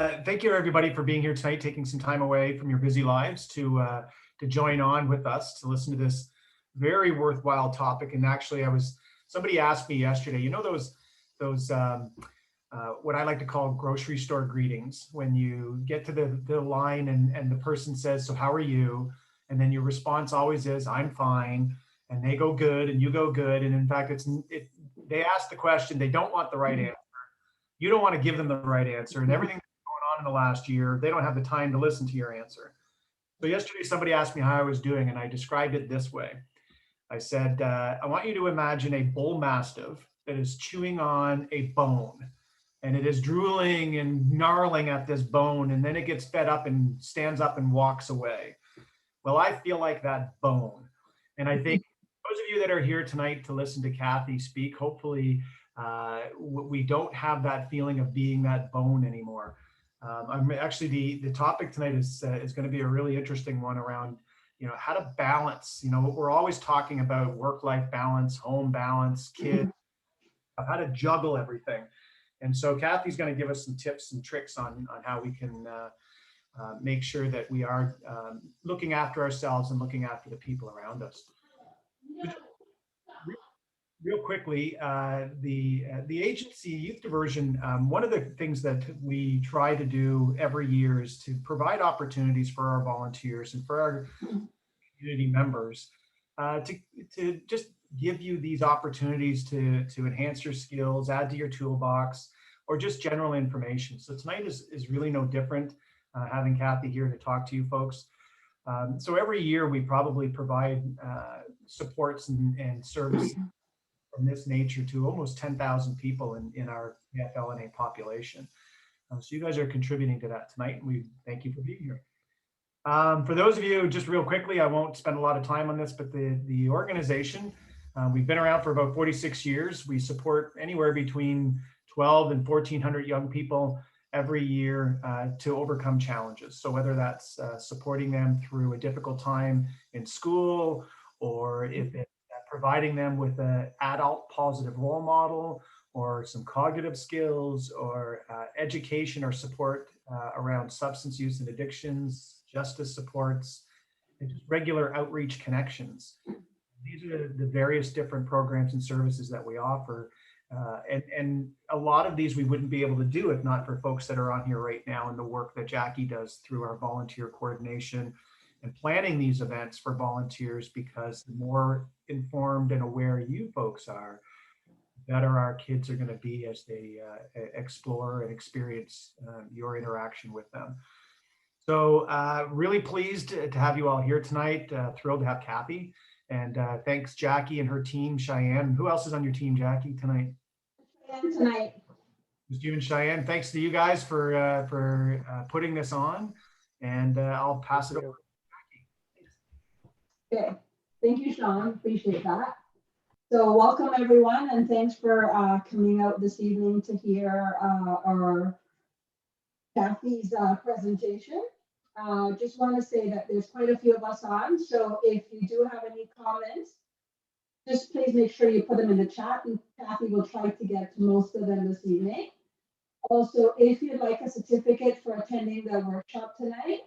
Thank you, everybody, for being here tonight, taking some time away from your busy lives to join on with us to listen to this very worthwhile topic. And actually, somebody asked me yesterday, you know, those what I like to call grocery store greetings, when you get to the line and the person says, "So how are you?" And then your response always is, "I'm fine." And they go good and you go good. And in fact, they ask the question, they don't want the right answer. You don't want to give them the right answer. And everything that's going on in the last year, they don't have the time to listen to your answer. So yesterday, somebody asked me how I was doing, and I described it this way. I said, I want you to imagine a bull mastiff that is chewing on a bone, and it is drooling and gnarling at this bone, and then it gets fed up and stands up and walks away. Well, I feel like that bone. And I think those of you that are here tonight to listen to Cathy speak, hopefully we don't have that feeling of being that bone anymore. I'm actually, the topic tonight is going to be a really interesting one around, you know, how to balance. You know, we're always talking about work-life balance, home balance, kids, how to juggle everything. And so Cathy's going to give us some tips and tricks on how we can make sure that we are looking after ourselves and looking after the people around us. Real quickly, the agency Youth Diversion, one of the things that we try to do every year is to provide opportunities for our volunteers and for our community members to just give you these opportunities to enhance your skills, add to your toolbox, or just general information. So tonight is really no different, having Cathy here to talk to you folks. So every year we probably provide supports and services from this nature to almost 10,000 people in our FLNA population. So you guys are contributing to that tonight, and we thank you for being here. For those of you, just real quickly, I won't spend a lot of time on this, but the organization, we've been around for about 46 years. We support anywhere between 12 and 1,400 young people every year to overcome challenges. So whether that's supporting them through a difficult time in school, or if it's providing them with an adult positive role model, or some cognitive skills, or education or support around substance use and addictions, justice supports, and just regular outreach connections. These are the various different programs and services that we offer. And a lot of these we wouldn't be able to do if not for folks that are on here right now, and the work that Jackie does through our volunteer coordination and planning these events for volunteers, because the more informed and aware you folks are, the better our kids are going to be as they explore and experience your interaction with them. So really pleased to have you all here tonight. Thrilled to have Cathy. And thanks Jackie and her team, Cheyenne. Who else is on your team, Jackie, tonight? Tonight. Just you and Cheyenne. Thanks to you guys for putting this on. And I'll pass it over. Okay, thank you, Sean. Appreciate that. So welcome everyone, and thanks for coming out this evening to hear our Cathy's presentation. Just want to say that there's quite a few of us on, so if you do have any comments, just please make sure you put them in the chat, and Cathy will try to get to most of them this evening. Also, if you'd like a certificate for attending the workshop tonight,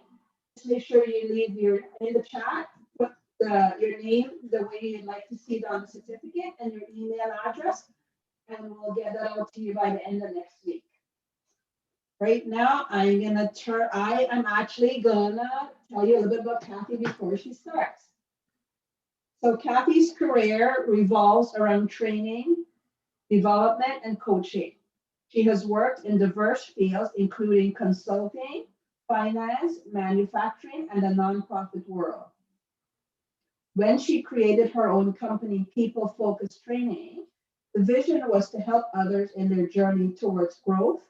just make sure you leave in the chat, put your name, the way you'd like to see it on the certificate, and your email address, and we'll get that out to you by the end of next week. Right now, I am actually gonna tell you a little bit about Cathy before she starts. So Cathy's career revolves around training, development, and coaching. She has worked in diverse fields, including consulting, finance, manufacturing, and the nonprofit world. When she created her own company, People Focused Training, the vision was to help others in their journey towards growth,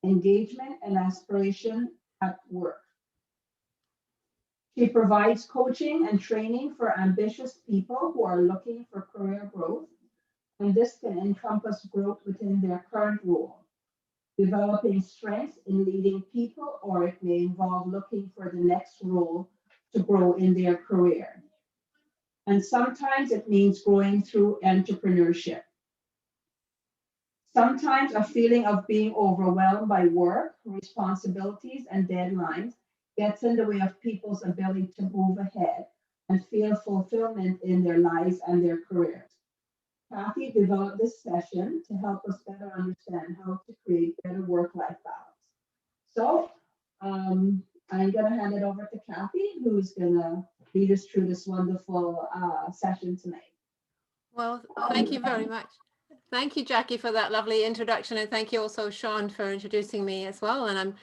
engagement, and aspiration at work. She provides coaching and training for ambitious people who are looking for career growth, and this can encompass growth within their current role, developing strengths in leading people, or it may involve looking for the next role to grow in their career. And sometimes it means growing through entrepreneurship. Sometimes a feeling of being overwhelmed by work, responsibilities, and deadlines gets in the way of people's ability to move ahead and feel fulfillment in their lives and their careers. Cathy developed this session to help us better understand how to create better work-life balance. So I'm going to hand it over to Cathy, who's going to lead us through this wonderful session tonight. Well, thank you very much. Thank you, Jackie, for that lovely introduction. And thank you also, Sean, for introducing me as well. And I'm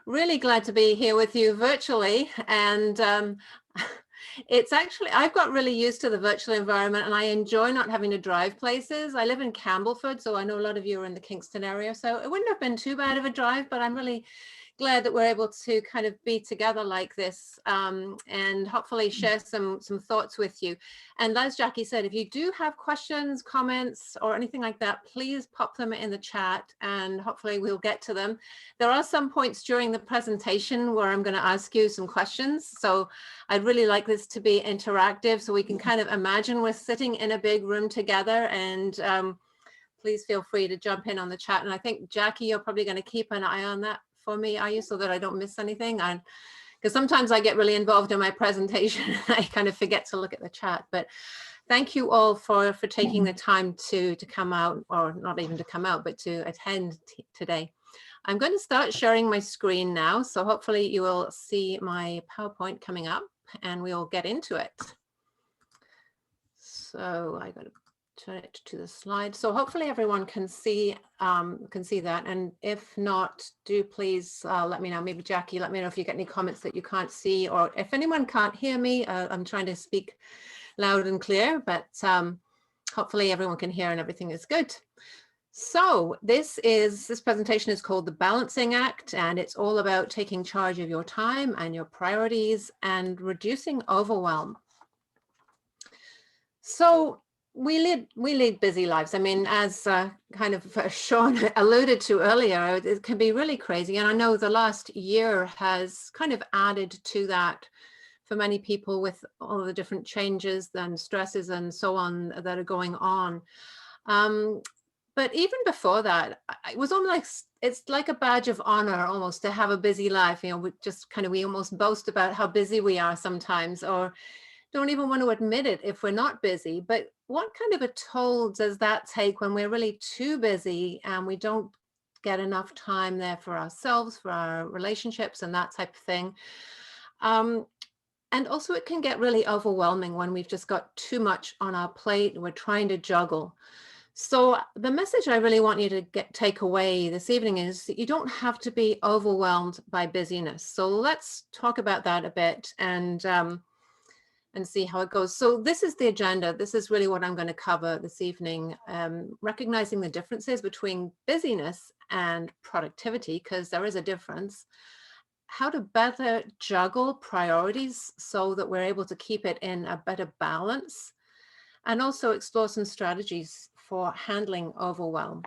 really glad to be here with you virtually. And it's actually, I've got really used to the virtual environment and I enjoy not having to drive places. I live in Campbellford, so I know a lot of you are in the Kingston area. So it wouldn't have been too bad of a drive, but I'm really glad that we're able to kind of be together like this and hopefully share some thoughts with you. And as Jackie said, if you do have questions, comments, or anything like that, please pop them in the chat and hopefully we'll get to them. There are some points during the presentation where I'm going to ask you some questions. So I'd really like this to be interactive so we can kind of imagine we're sitting in a big room together, and please feel free to jump in on the chat. And I think, Jackie, you're probably going to keep an eye on that for me, are you, so that I don't miss anything? Because sometimes I get really involved in my presentation and I kind of forget to look at the chat. But thank you all for taking the time to come out, or not even to come out, but to attend today. I'm going to start sharing my screen now. So hopefully you will see my PowerPoint coming up and we'll get into it. So I got to turn it to the slide. So hopefully everyone can see that. And if not, do please let me know. Maybe Jackie, let me know if you get any comments that you can't see, or if anyone can't hear me. I'm trying to speak loud and clear, but hopefully everyone can hear and everything is good. So this presentation is called The Balancing Act, and it's all about taking charge of your time and your priorities and reducing overwhelm. So we lead busy lives. I mean, as kind of Sean alluded to earlier, it can be really crazy. And I know the last year has kind of added to that for many people with all the different changes and stresses and so on that are going on. But even before that, it was almost it's like a badge of honor almost to have a busy life. You know, we almost boast about how busy we are sometimes, or don't even want to admit it if we're not busy. But what kind of a toll does that take when we're really too busy and we don't get enough time there for ourselves, for our relationships and that type of thing? And also it can get really overwhelming when we've just got too much on our plate and we're trying to juggle. So the message I really want you to take away this evening is that you don't have to be overwhelmed by busyness. So let's talk about that a bit and see how it goes. So this is the agenda. This is really what I'm going to cover this evening, recognizing the differences between busyness and productivity, because there is a difference. How to better juggle priorities so that we're able to keep it in a better balance, and also explore some strategies for handling overwhelm.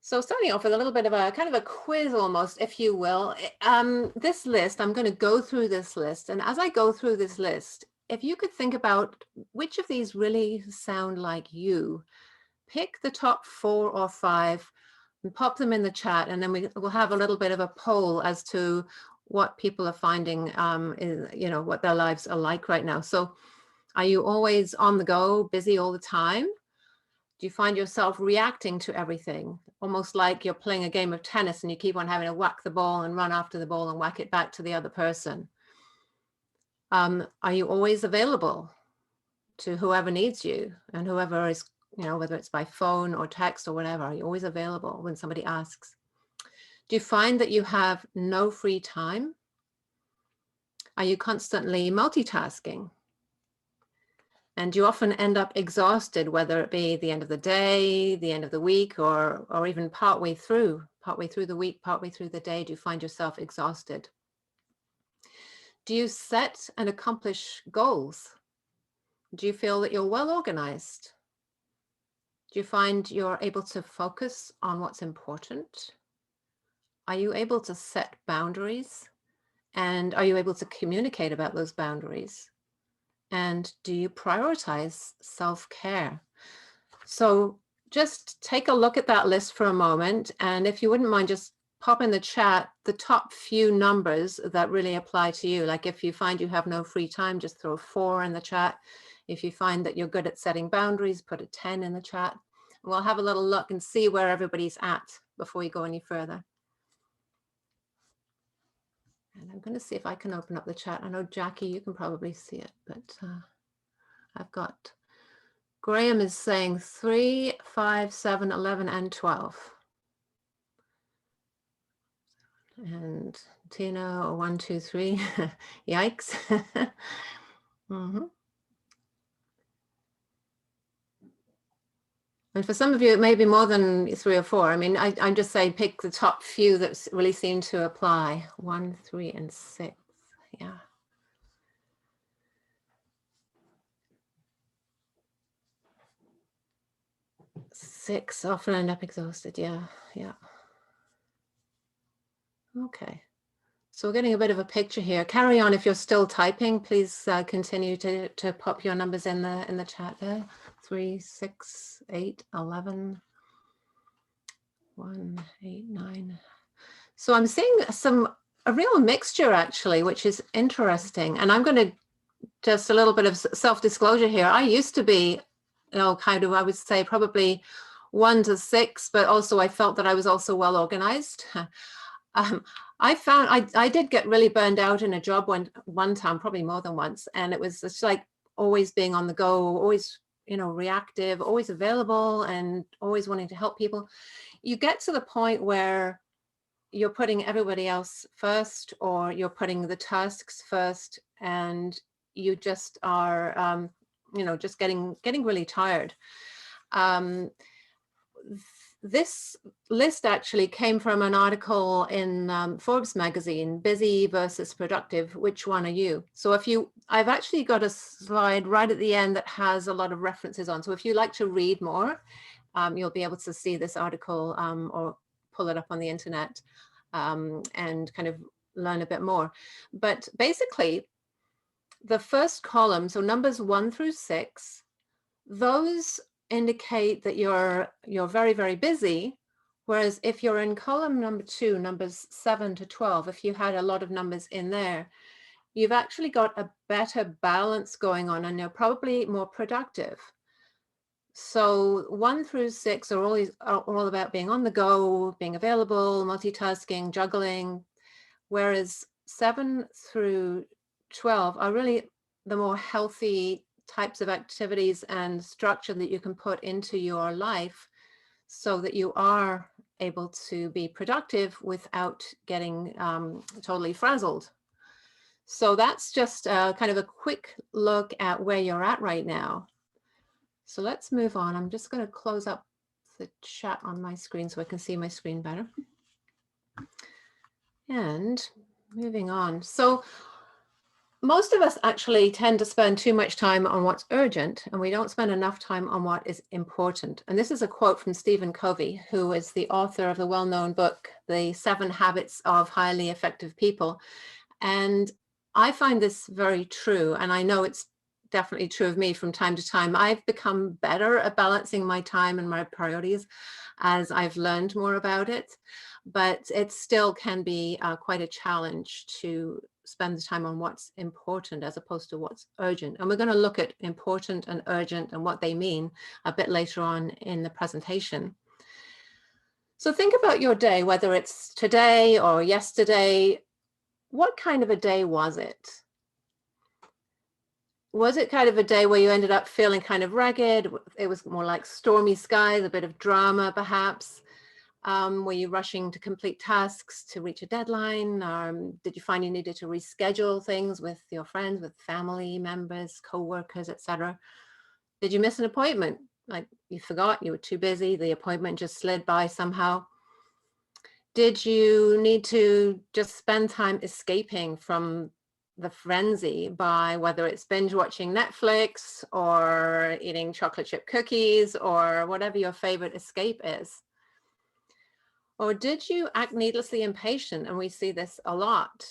So starting off with a little bit of a kind of a quiz almost, if you will. This list, I'm going to go through this list. And as I go through this list, if you could think about which of these really sound like you, pick the top 4 or 5 and pop them in the chat. And then we'll have a little bit of a poll as to what people are finding, what their lives are like right now. So are you always on the go, busy all the time? Do you find yourself reacting to everything, almost like you're playing a game of tennis and you keep on having to whack the ball and run after the ball and whack it back to the other person? Are you always available to whoever needs you, and whoever is, whether it's by phone or text or whatever, are you always available when somebody asks? Do you find that you have no free time? Are you constantly multitasking? And you often end up exhausted, whether it be the end of the day, the end of the week, or even partway through the week, partway through the day. Do you find yourself exhausted? Do you set and accomplish goals? Do you feel that you're well organized? Do you find you're able to focus on what's important? Are you able to set boundaries? And are you able to communicate about those boundaries? And do you prioritize self-care? So just take a look at that list for a moment. And if you wouldn't mind, just pop in the chat the top few numbers that really apply to you. Like if you find you have no free time, just throw 4 in the chat. If you find that you're good at setting boundaries, put a 10 in the chat. We'll have a little look and see where everybody's at before we go any further. And I'm going to see if I can open up the chat. I know, Jackie, you can probably see it, but I've got Graham is saying 3, 5, 7, 11, and 12. And Tina, 1, 2, 3. Yikes. Mm-hmm. And for some of you, it may be more than 3 or 4. I mean, I'm just saying pick the top few that really seem to apply. 1, 3, and 6. Yeah. Six, often end up exhausted. Yeah, yeah. Okay. So we're getting a bit of a picture here. Carry on if you're still typing. Please continue to pop your numbers in the chat there. 3, 6, 8, 11, 1, 8, 9. So I'm seeing a real mixture actually, which is interesting. And I'm going to just a little bit of self-disclosure here. I used to be, kind of, I would say probably 1 to 6, but also I felt that I was also well organized. I found I did get really burned out in a job one time, probably more than once, and it was just like always being on the go, always reactive, always available, and always wanting to help people. You get to the point where you're putting everybody else first, or you're putting the tasks first, and you just are just getting really tired. This list actually came from an article in Forbes magazine, Busy versus Productive, which one are you? So I've actually got a slide right at the end that has a lot of references on. So if you like to read more, you'll be able to see this article or pull it up on the internet and kind of learn a bit more. But basically, the first column, so numbers 1 through 6, those indicate that you're very, very busy. Whereas if you're in column number 2, numbers 7 to 12, if you had a lot of numbers in there, you've actually got a better balance going on and you're probably more productive. So 1 through 6 are all about being on the go, being available, multitasking, juggling, whereas 7 through 12 are really the more healthy types of activities and structure that you can put into your life so that you are able to be productive without getting totally frazzled. So that's just kind of a quick look at where you're at right now. So let's move on. I'm just going to close up the chat on my screen so I can see my screen better. And moving on. So most of us actually tend to spend too much time on what's urgent, and we don't spend enough time on what is important. And this is a quote from Stephen Covey, who is the author of the well-known book, The 7 Habits of Highly Effective People. And I find this very true, and I know it's definitely true of me from time to time. I've become better at balancing my time and my priorities as I've learned more about it, but it still can be quite a challenge to spend the time on what's important as opposed to what's urgent. And we're going to look at important and urgent and what they mean a bit later on in the presentation. So think about your day, whether it's today or yesterday. What kind of a day was it? Was it kind of a day where you ended up feeling kind of ragged? It was more like stormy skies, a bit of drama perhaps? Were you rushing to complete tasks to reach a deadline? Did you find you needed to reschedule things with your friends, with family members, co-workers, etc.? Did you miss an appointment? Like you forgot, you were too busy, the appointment just slid by somehow? Did you need to just spend time escaping from the frenzy by whether it's binge watching Netflix or eating chocolate chip cookies or whatever your favorite escape is? Or did you act needlessly impatient? And we see this a lot,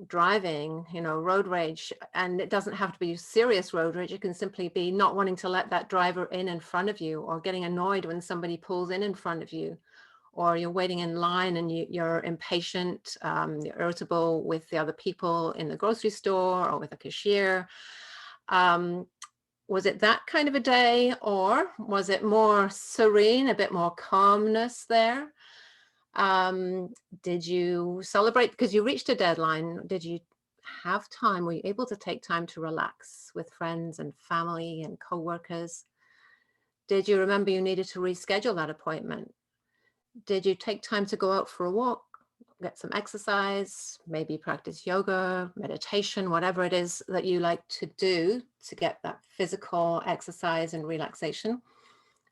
driving, road rage. And it doesn't have to be serious road rage. It can simply be not wanting to let that driver in front of you, or getting annoyed when somebody pulls in front of you, or you're waiting in line and you're impatient, you're irritable with the other people in the grocery store or with a cashier. Was it that kind of a day, or was it more serene, a bit more calmness there? Did you celebrate because you reached a deadline? Did you have time? Were you able to take time to relax with friends and family and co-workers? Did you remember you needed to reschedule that appointment? Did you take time to go out for a walk, get some exercise, maybe practice yoga, meditation, whatever it is that you like to do to get that physical exercise and relaxation?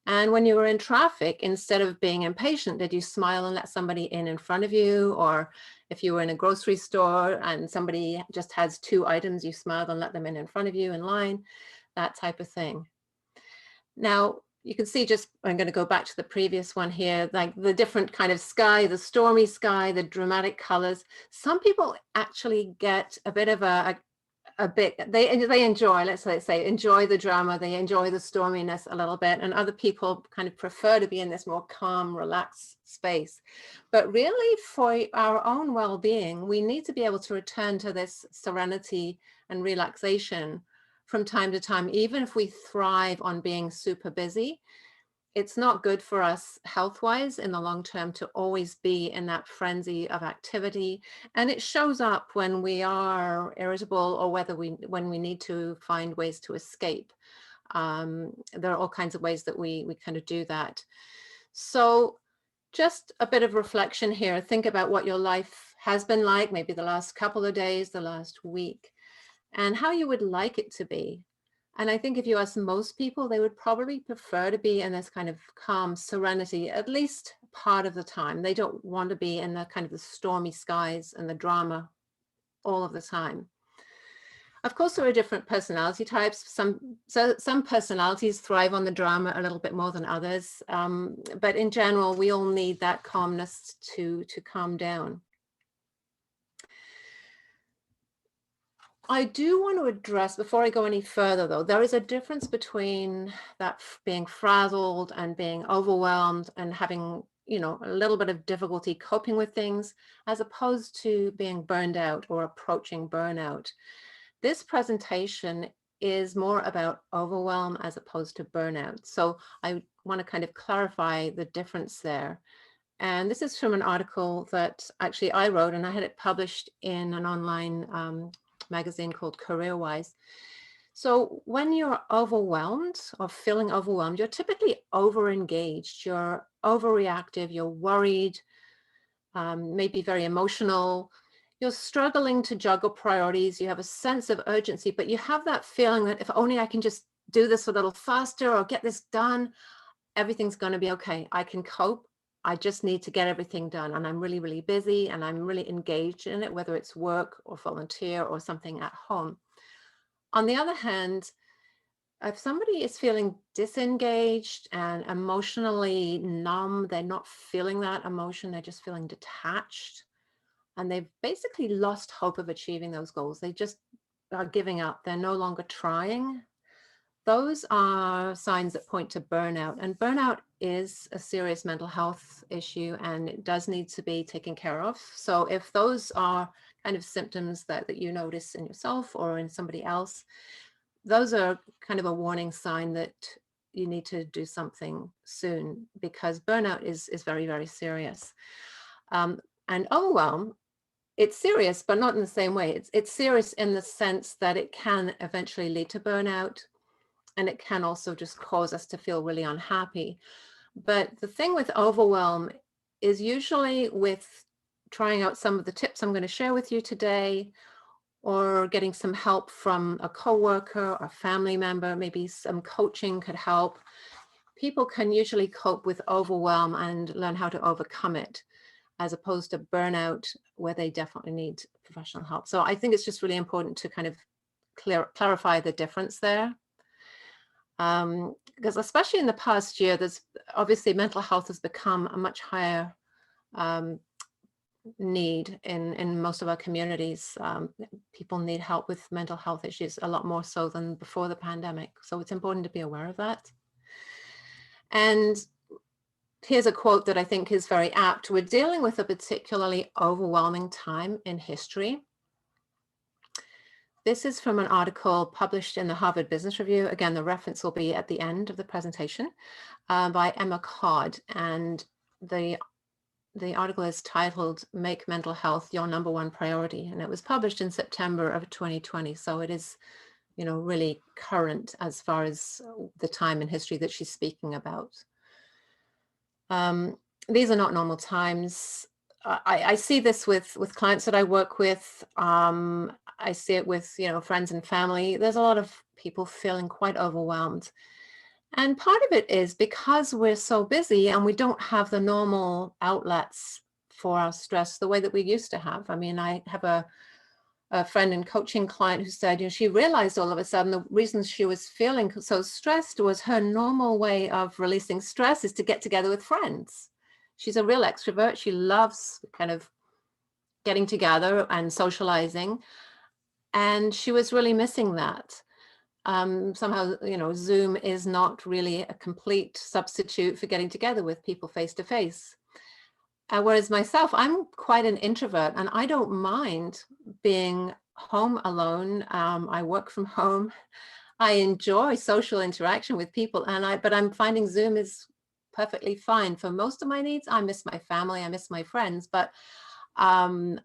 And when you were in traffic, instead of being impatient, did you smile and let somebody in front of you? Or if you were in a grocery store and somebody just has 2 items, you smiled and let them in front of you in line, that type of thing. Now, you can see, I'm going to go back to the previous one here, like the different kind of sky, the stormy sky, the dramatic colors. Some people actually get a bit of they enjoy, let's say, enjoy the drama, they enjoy the storminess a little bit, and other people kind of prefer to be in this more calm, relaxed space. But really, for our own well-being, we need to be able to return to this serenity and relaxation from time to time. Even if we thrive on being super busy, it's not good for us health-wise in the long term to always be in that frenzy of activity. And it shows up when we are irritable, or when we need to find ways to escape. There are all kinds of ways that we kind of do that. So just a bit of reflection here. Think about what your life has been like, maybe the last couple of days, the last week, and how you would like it to be. And I think if you ask most people, they would probably prefer to be in this kind of calm serenity, at least part of the time. They don't want to be in the kind of the stormy skies and the drama all of the time. Of course, there are different personality types. Some personalities thrive on the drama a little bit more than others. But in general, we all need that calmness to calm down. I do want to address, before I go any further though, there is a difference between that being frazzled and being overwhelmed and having, a little bit of difficulty coping with things, as opposed to being burned out or approaching burnout. This presentation is more about overwhelm as opposed to burnout. So I want to kind of clarify the difference there. And this is from an article that actually I wrote, and I had it published in an online magazine called CareerWise. So when you're overwhelmed or feeling overwhelmed, you're typically overengaged, you're overreactive, you're worried, maybe very emotional, you're struggling to juggle priorities, you have a sense of urgency, but you have that feeling that if only I can just do this a little faster or get this done, everything's going to be okay. I can cope. I just need to get everything done. And I'm really, really busy and I'm really engaged in it, whether it's work or volunteer or something at home. On the other hand, if somebody is feeling disengaged and emotionally numb, they're not feeling that emotion, they're just feeling detached, and they've basically lost hope of achieving those goals. They just are giving up. They're no longer trying. Those are signs that point to burnout, and burnout is a serious mental health issue and it does need to be taken care of. So if those are kind of symptoms that you notice in yourself or in somebody else, those are kind of a warning sign that you need to do something soon, because burnout is very, very serious. And overwhelm, it's serious, but not in the same way. It's serious in the sense that it can eventually lead to burnout. And it can also just cause us to feel really unhappy. But the thing with overwhelm is usually with trying out some of the tips I'm going to share with you today, or getting some help from a coworker or family member, maybe some coaching could help. People can usually cope with overwhelm and learn how to overcome it, as opposed to burnout, where they definitely need professional help. So I think it's just really important to kind of clarify the difference there. Because especially in the past year, there's obviously mental health has become a much higher need in most of our communities. People need help with mental health issues a lot more so than before the pandemic. So it's important to be aware of that. And here's a quote that I think is very apt. We're dealing with a particularly overwhelming time in history. This is from an article published in the Harvard Business Review. Again, the reference will be at the end of the presentation, by Emma Codd. And the article is titled "Make Mental Health Your Number One Priority." And it was published in September of 2020. So it is, really current as far as the time in history that she's speaking about. These are not normal times. I see this with clients that I work with. I see it with, friends and family. There's a lot of people feeling quite overwhelmed. And part of it is because we're so busy and we don't have the normal outlets for our stress the way that we used to have. I mean, I have a friend and coaching client who said, she realized all of a sudden the reason she was feeling so stressed was her normal way of releasing stress is to get together with friends. She's a real extrovert. She loves kind of getting together and socializing. And she was really missing that. Somehow, Zoom is not really a complete substitute for getting together with people face to face. Whereas myself, I'm quite an introvert and I don't mind being home alone. I work from home. I enjoy social interaction with people, but I'm finding Zoom is perfectly fine for most of my needs. I miss my family, I miss my friends, but I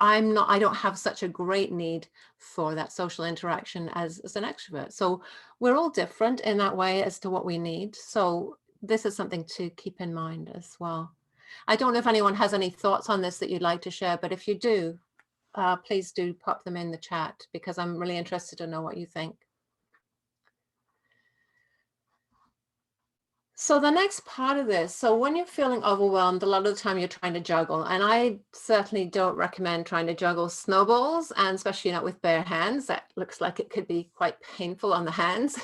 don't have such a great need for that social interaction as an extrovert. So we're all different in that way as to what we need. So this is something to keep in mind as well. I don't know if anyone has any thoughts on this that you'd like to share, but if you do, please do pop them in the chat because I'm really interested to know what you think. So the next part of this, so when you're feeling overwhelmed, a lot of the time you're trying to juggle, and I certainly don't recommend trying to juggle snowballs, and especially not with bare hands. That looks like it could be quite painful on the hands.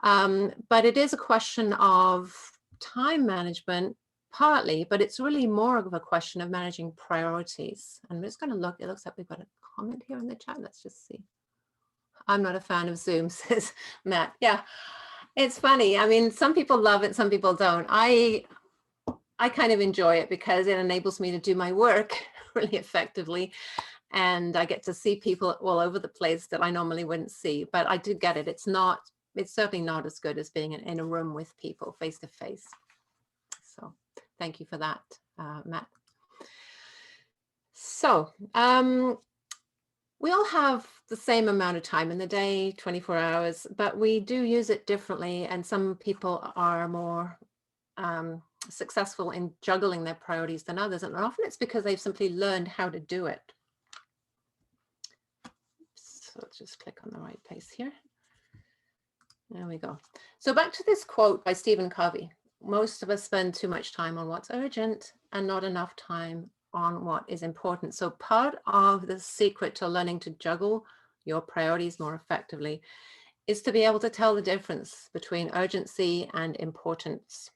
But it is a question of time management, partly, but it's really more of a question of managing priorities. And I'm just going to look, it looks like we've got a comment here in the chat. Let's just see. I'm not a fan of Zoom, says Matt. Yeah. It's funny. I mean, some people love it, some people don't. I kind of enjoy it because it enables me to do my work really effectively. And I get to see people all over the place that I normally wouldn't see. But I do get it. It's certainly not as good as being in a room with people face to face. So thank you for that, Matt. So we all have the same amount of time in the day, 24 hours, but we do use it differently. And some people are more successful in juggling their priorities than others. And often it's because they've simply learned how to do it. So let's just click on the right place here. There we go. So back to this quote by Stephen Covey. Most of us spend too much time on what's urgent and not enough time on what is important. So part of the secret to learning to juggle your priorities more effectively is to be able to tell the difference between urgency and importance.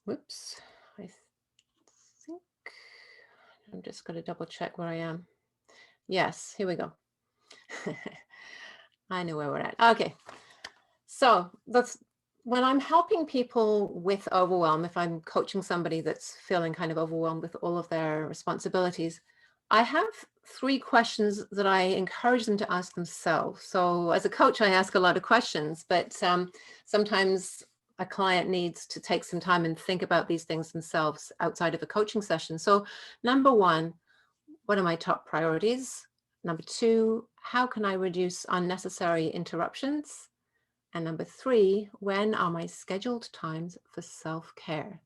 Whoops, I think I'm just going to double check where I am. Yes, here we go. I know where we're at. Okay, so when I'm helping people with overwhelm, if I'm coaching somebody that's feeling kind of overwhelmed with all of their responsibilities, I have 3 questions that I encourage them to ask themselves. So as a coach, I ask a lot of questions, but sometimes a client needs to take some time and think about these things themselves outside of a coaching session. So number 1, what are my top priorities? Number 2, how can I reduce unnecessary interruptions? And number 3, when are my scheduled times for self-care?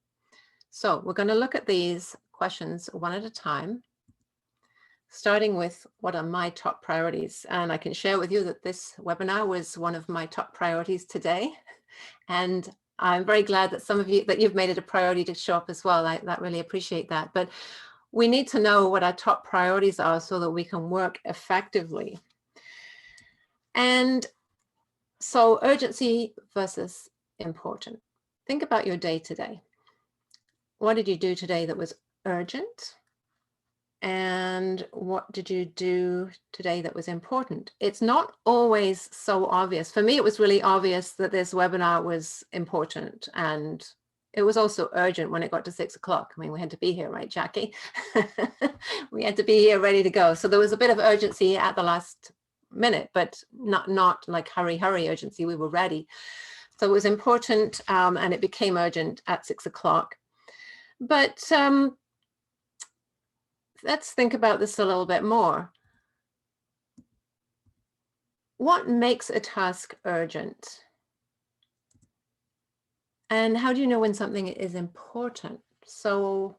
So we're going to look at these questions one at a time, starting with what are my top priorities. And I can share with you that this webinar was one of my top priorities today. And I'm very glad that some of you, that you've made it a priority to show up as well. I really appreciate that. But we need to know what our top priorities are so that we can work effectively. And so urgency versus important. think about your day today. What did you do today that was urgent? And what did you do today that was important? It's not always so obvious. For me, it was really obvious that this webinar was important, and it was also urgent when it got to 6 o'clock. I mean, we had to be here, right, Jackie? We had to be here ready to go. So there was a bit of urgency at the last minute, but not like hurry urgency. We were ready. So it was important, and it became urgent at 6 o'clock. But let's think about this a little bit more. What makes a task urgent? And how do you know when something is important? So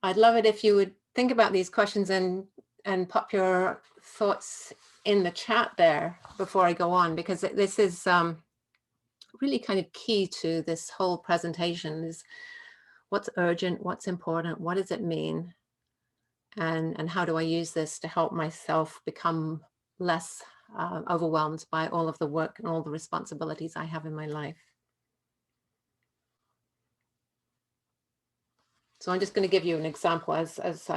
I'd love it if you would think about these questions and pop your thoughts in the chat there before I go on, because this is really kind of key to this whole presentation, is what's urgent, what's important, what does it mean? And how do I use this to help myself become less overwhelmed by all of the work and all the responsibilities I have in my life? So I'm just going to give you an example because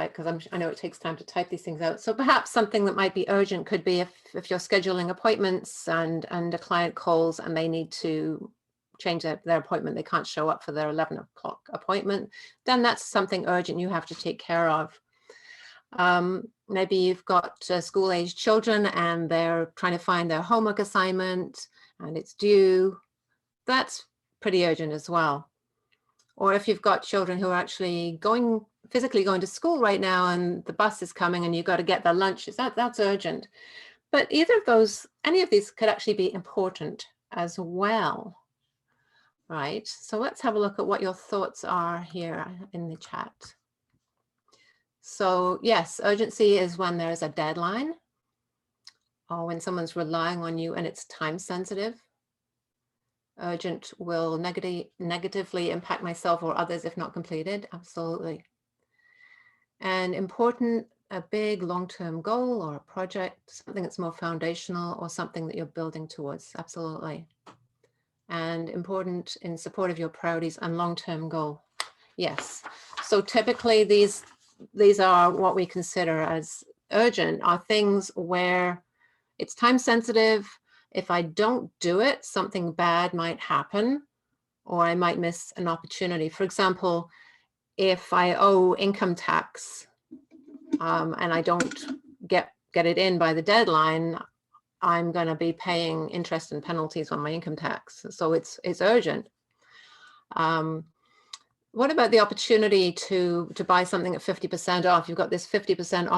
I know it takes time to type these things out. So perhaps something that might be urgent could be if you're scheduling appointments and a client calls and they need to change their appointment, they can't show up for their 11 o'clock appointment, then that's something urgent you have to take care of. Maybe you've got school-aged children and they're trying to find their homework assignment and it's due. That's pretty urgent as well. Or if you've got children who are actually physically going to school right now and the bus is coming and you've got to get their lunches, that's urgent. But any of these could actually be important as well, right? So let's have a look at what your thoughts are here in the chat. So yes, urgency is when there's a deadline or when someone's relying on you and it's time sensitive. Urgent will negatively impact myself or others if not completed. Absolutely. And important, a big long-term goal or a project, something that's more foundational or something that you're building towards. Absolutely. And important in support of your priorities and long-term goal. Yes. So typically these are what we consider as urgent, are things where it's time sensitive. If I don't do it, something bad might happen, or I might miss an opportunity. For example, if I owe income tax and I don't get it in by the deadline, I'm going to be paying interest and penalties on my income tax. So it's urgent. What about the opportunity to buy something at 50% off? You've got this 50%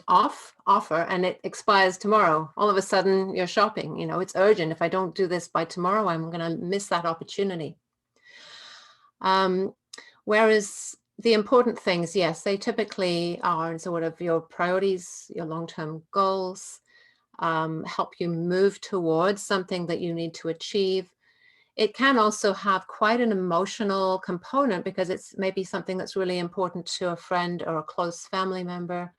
off offer and it expires tomorrow. All of a sudden you're shopping, it's urgent. If I don't do this by tomorrow, I'm going to miss that opportunity. Whereas the important things, yes, they typically are sort of your priorities, your long-term goals, help you move towards something that you need to achieve. It can also have quite an emotional component because it's maybe something that's really important to a friend or a close family member.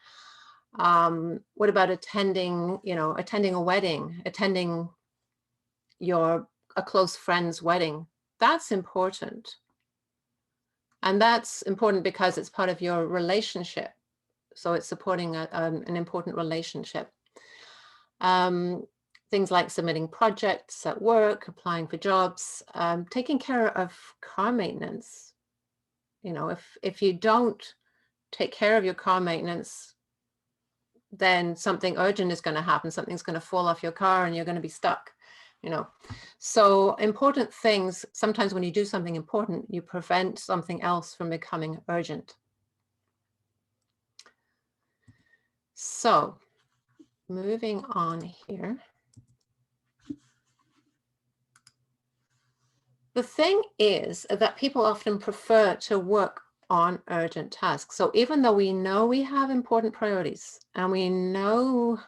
What about attending a wedding, attending a close friend's wedding? That's important. And that's important because it's part of your relationship. So it's supporting an important relationship. Things like submitting projects at work, applying for jobs, taking care of car maintenance. If you don't take care of your car maintenance, then something urgent is going to happen. Something's going to fall off your car and you're going to be stuck. So important things, sometimes when you do something important, you prevent something else from becoming urgent. So moving on here. The thing is that people often prefer to work on urgent tasks. So even though we know we have important priorities and we know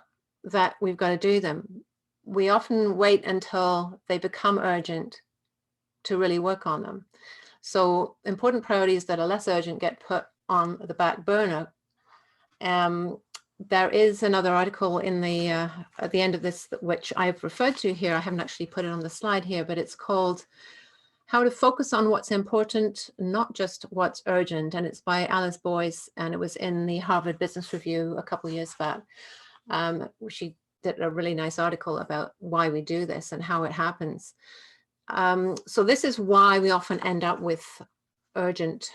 that we've got to do them, we often wait until they become urgent to really work on them. So important priorities that are less urgent get put on the back burner. there is another article in the at the end of this, which I've referred to here. I haven't actually put it on the slide here, but it's called How to Focus on What's Important, Not Just What's Urgent. And it's by Alice Boyce, and it was in the Harvard Business Review a couple of years back. She did a really nice article about why we do this and how it happens. So this is why we often end up with urgent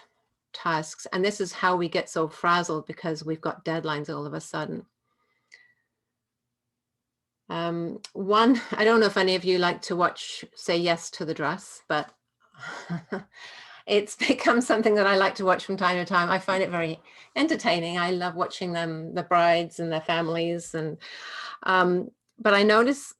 tasks. And this is how we get so frazzled, because we've got deadlines all of a sudden. One, I don't know if any of you like to watch Say Yes to the Dress, but it's become something that I like to watch from time to time. I find it very entertaining. I love watching them, the brides and their families. And but I notice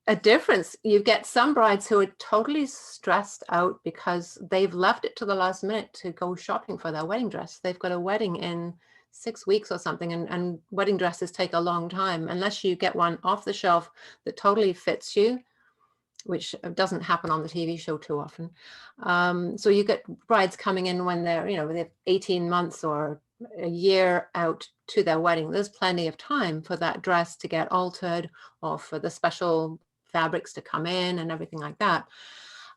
a difference. You get some brides who are totally stressed out because they've left it to the last minute to go shopping for their wedding dress. They've got a wedding in 6 weeks or something, and wedding dresses take a long time unless you get one off the shelf that totally fits you, which doesn't happen on the TV show too often. So you get brides coming in when they're, they're 18 months or a year out to their wedding. There's plenty of time for that dress to get altered or for the special fabrics to come in and everything like that.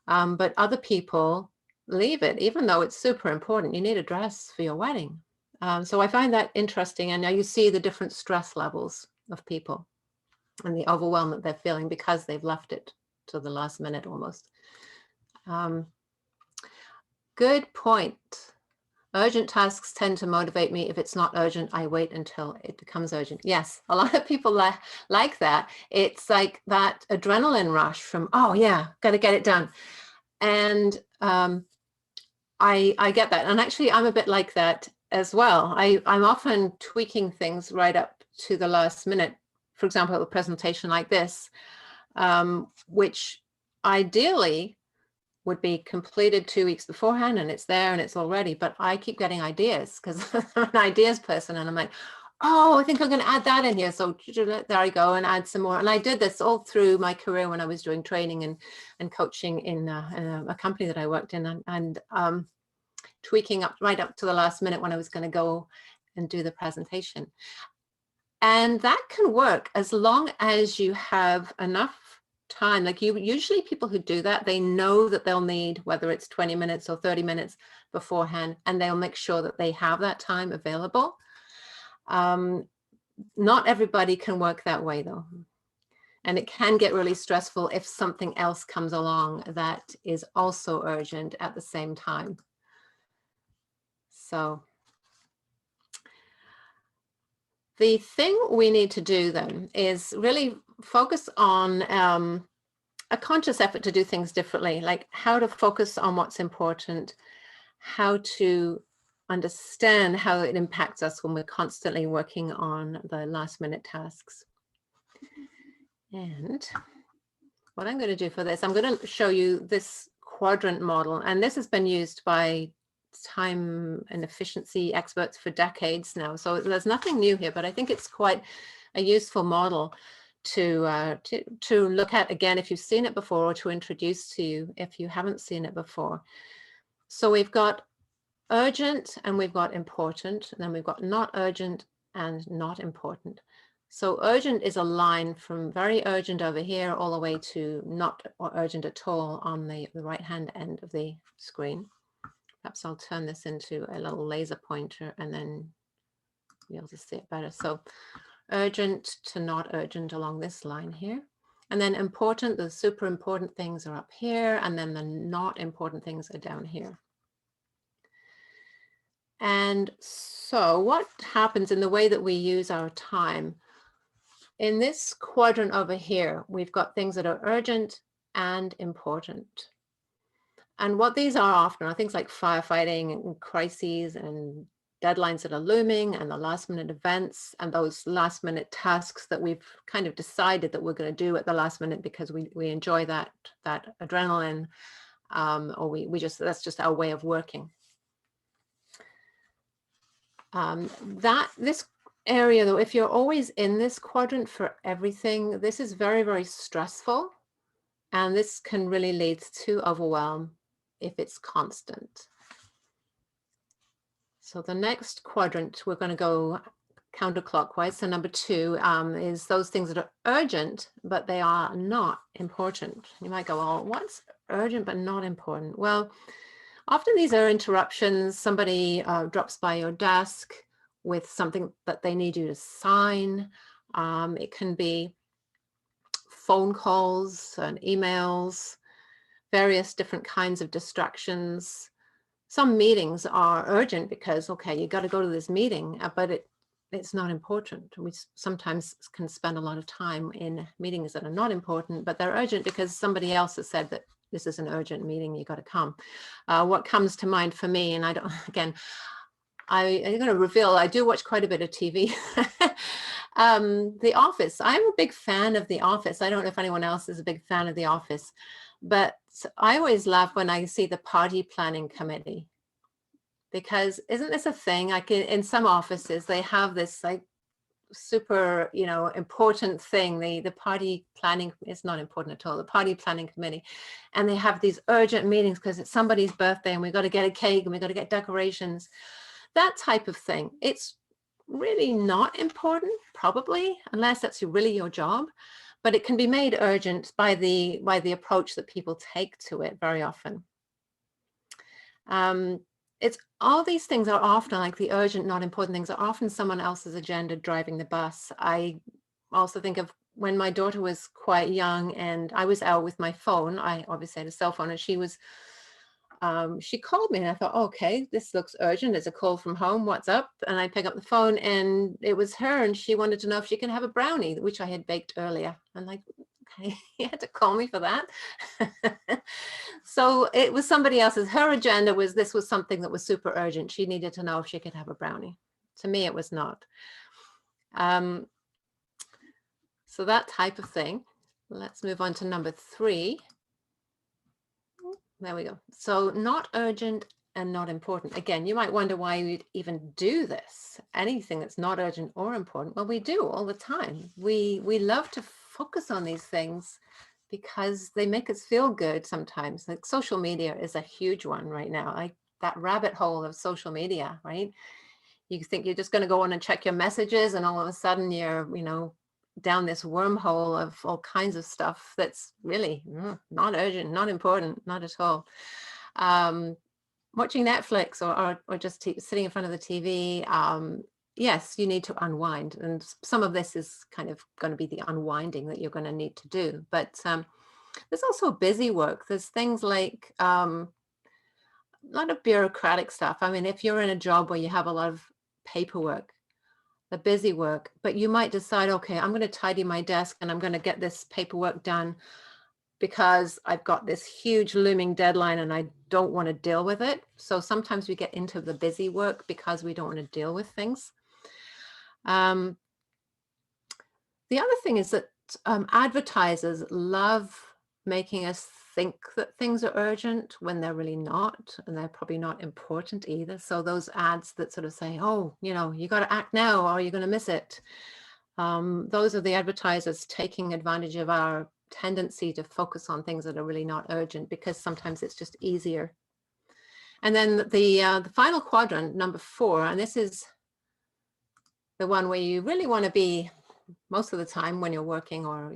But other people leave it, even though it's super important. You need a dress for your wedding. So I find that interesting. And now you see the different stress levels of people and the overwhelm that they're feeling because they've left it to the last minute almost. Good point. Urgent tasks tend to motivate me. If it's not urgent, I wait until it becomes urgent. Yes, a lot of people like that. It's like that adrenaline rush from, oh yeah, got to get it done. And I get that. And actually, I'm a bit like that as well. I'm often tweaking things right up to the last minute. For example, a presentation like this, which ideally would be completed 2 weeks beforehand, and it's there and it's all ready. But I keep getting ideas because I'm an ideas person, and I'm like, oh, I think I'm going to add that in here. So there I go, and add some more. And I did this all through my career when I was doing training and coaching in a company that I worked in, and tweaking up right up to the last minute when I was going to go and do the presentation. And that can work as long as you have enough time. Like usually people who do that, they know that they'll need, whether it's 20 minutes or 30 minutes beforehand, and they'll make sure that they have that time available. Not everybody can work that way though. And it can get really stressful if something else comes along that is also urgent at the same time. So the thing we need to do then is really focus on a conscious effort to do things differently, like how to focus on what's important, how to understand how it impacts us when we're constantly working on the last minute tasks. And what I'm going to do for this, I'm going to show you this quadrant model, and this has been used by time and efficiency experts for decades now. So there's nothing new here, but I think it's quite a useful model to look at again if you've seen it before, or to introduce to you if you haven't seen it before. So we've got urgent and we've got important, and then we've got not urgent and not important. So urgent is a line from very urgent over here all the way to not or urgent at all on the right hand end of the screen. Perhaps I'll turn this into a little laser pointer and then be able to see it better. So urgent to not urgent along this line here. And then important, the super important things are up here, and then the not important things are down here. And so what happens in the way that we use our time, in this quadrant over here, we've got things that are urgent and important. And what these are often are things like firefighting and crises and deadlines that are looming and the last minute events and those last minute tasks that we've kind of decided that we're going to do at the last minute because we enjoy that adrenaline, or we just, that's just our way of working. This area though, if you're always in this quadrant for everything, this is very, very stressful, and this can really lead to overwhelm if it's constant. So the next quadrant, we're going to go counterclockwise. So number 2 is those things that are urgent, but they are not important. You might go, well, what's urgent but not important? Well, often these are interruptions. Somebody drops by your desk with something that they need you to sign. It can be phone calls and emails, various different kinds of distractions. Some meetings are urgent because, okay, you got to go to this meeting, but it's not important. We sometimes can spend a lot of time in meetings that are not important, but they're urgent because somebody else has said that this is an urgent meeting, you got to come. What comes to mind for me, and I'm going to reveal, I do watch quite a bit of TV. The Office. I'm a big fan of The Office. I don't know if anyone else is a big fan of The Office, but I always laugh when I see the party planning committee, because isn't this a thing? Like in some offices, they have this like super, important thing. The party planning is not important at all. The party planning committee, and they have these urgent meetings because it's somebody's birthday and we got to get a cake and we got to get decorations, that type of thing. It's really not important, probably, unless that's really your job, but it can be made urgent by the approach that people take to it very often. It's all these things are often like the urgent, not important things are often someone else's agenda driving the bus. I also think of when my daughter was quite young and I was out with my phone. I obviously had a cell phone, and she called me, and I thought, okay, this looks urgent. It's a call from home. What's up? And I pick up the phone, and it was her, and she wanted to know if she can have a brownie, which I had baked earlier. I'm like, okay, you had to call me for that. So it was somebody else's. Her agenda was this was something that was super urgent. She needed to know if she could have a brownie. To me, it was not. So that type of thing. Let's move on to number 3. There we go. So not urgent and not important. Again, you might wonder why we'd even do this. Anything that's not urgent or important. Well, we do all the time. We love to focus on these things because they make us feel good sometimes. Like social media is a huge one right now. Like that rabbit hole of social media, right? You think you're just going to go on and check your messages, and all of a sudden you're, down this wormhole of all kinds of stuff that's really not urgent, not important, not at all. Watching Netflix or just sitting in front of the TV, yes, you need to unwind. And some of this is kind of going to be the unwinding that you're going to need to do. But there's also busy work. There's things like a lot of bureaucratic stuff. I mean, if you're in a job where you have a lot of paperwork, the busy work, but you might decide, okay, I'm going to tidy my desk and I'm going to get this paperwork done because I've got this huge looming deadline and I don't want to deal with it. So sometimes we get into the busy work because we don't want to deal with things. The other thing is that advertisers love making us think that things are urgent when they're really not, and they're probably not important either. So those ads that sort of say, oh, you got to act now or you're going to miss it. Those are the advertisers taking advantage of our tendency to focus on things that are really not urgent because sometimes it's just easier. And then the final quadrant, number 4, and this is the one where you really want to be most of the time when you're working or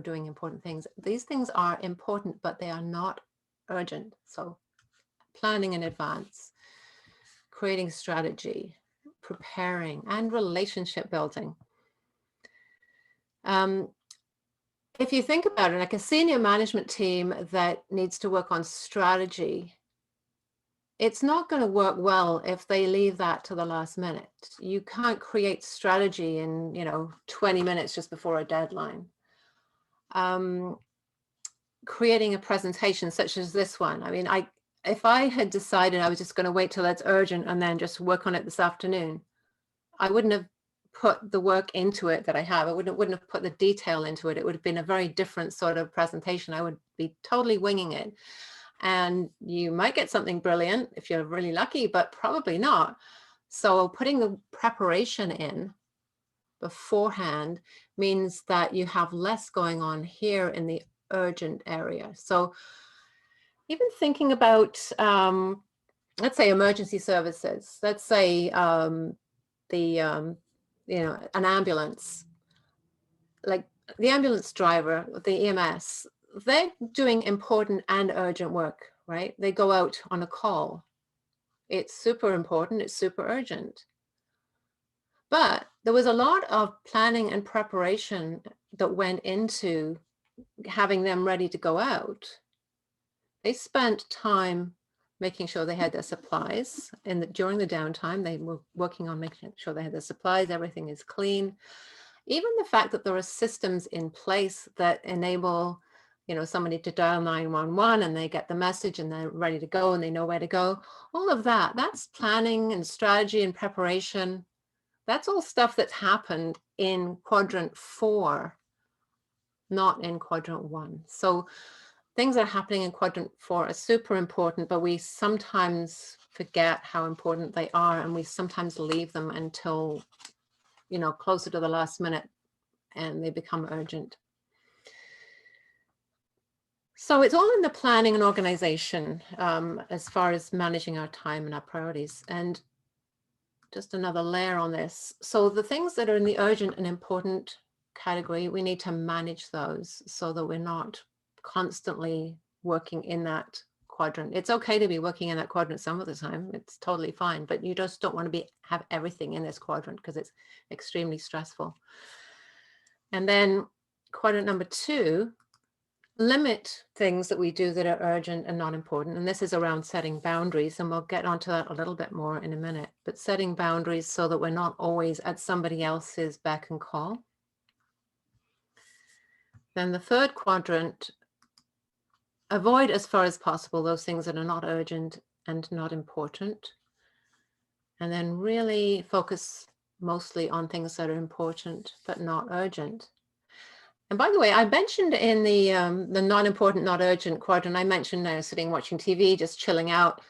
doing important things. These things are important, but they are not urgent. So planning in advance, creating strategy, preparing, and relationship building. If you think about it, like a senior management team that needs to work on strategy, it's not going to work well if they leave that to the last minute. You can't create strategy in, 20 minutes just before a deadline. Creating a presentation such as this one. I mean, if I had decided I was just going to wait till it's urgent and then just work on it this afternoon, I wouldn't have put the work into it that I have. I wouldn't have put the detail into it. It would have been a very different sort of presentation. I would be totally winging it. And you might get something brilliant if you're really lucky, but probably not. So putting the preparation in beforehand means that you have less going on here in the urgent area. So even thinking about, let's say emergency services, let's say the an ambulance, like the ambulance driver, the EMS, they're doing important and urgent work, right? They go out on a call. It's super important, it's super urgent. But there was a lot of planning and preparation that went into having them ready to go out. They spent time making sure they had their supplies, and during the downtime, they were working on making sure they had their supplies, everything is clean. Even the fact that there are systems in place that enable, somebody to dial 911 and they get the message and they're ready to go and they know where to go. All of that, that's planning and strategy and preparation. That's all stuff that's happened in quadrant 4, not in quadrant 1. So things that are happening in quadrant 4 are super important, but we sometimes forget how important they are, and we sometimes leave them until, closer to the last minute, and they become urgent. So it's all in the planning and organization as far as managing our time and our priorities. And just another layer on this. So the things that are in the urgent and important category, we need to manage those so that we're not constantly working in that quadrant. It's okay to be working in that quadrant some of the time. It's totally fine, but you just don't want to have everything in this quadrant because it's extremely stressful. And then quadrant number 2, limit things that we do that are urgent and not important. And this is around setting boundaries, and we'll get onto that a little bit more in a minute, but setting boundaries so that we're not always at somebody else's beck and call. Then the 3rd quadrant, avoid as far as possible those things that are not urgent and not important. And then really focus mostly on things that are important but not urgent. And by the way, I mentioned in the non-important, not urgent quadrant, I mentioned sitting watching TV, just chilling out.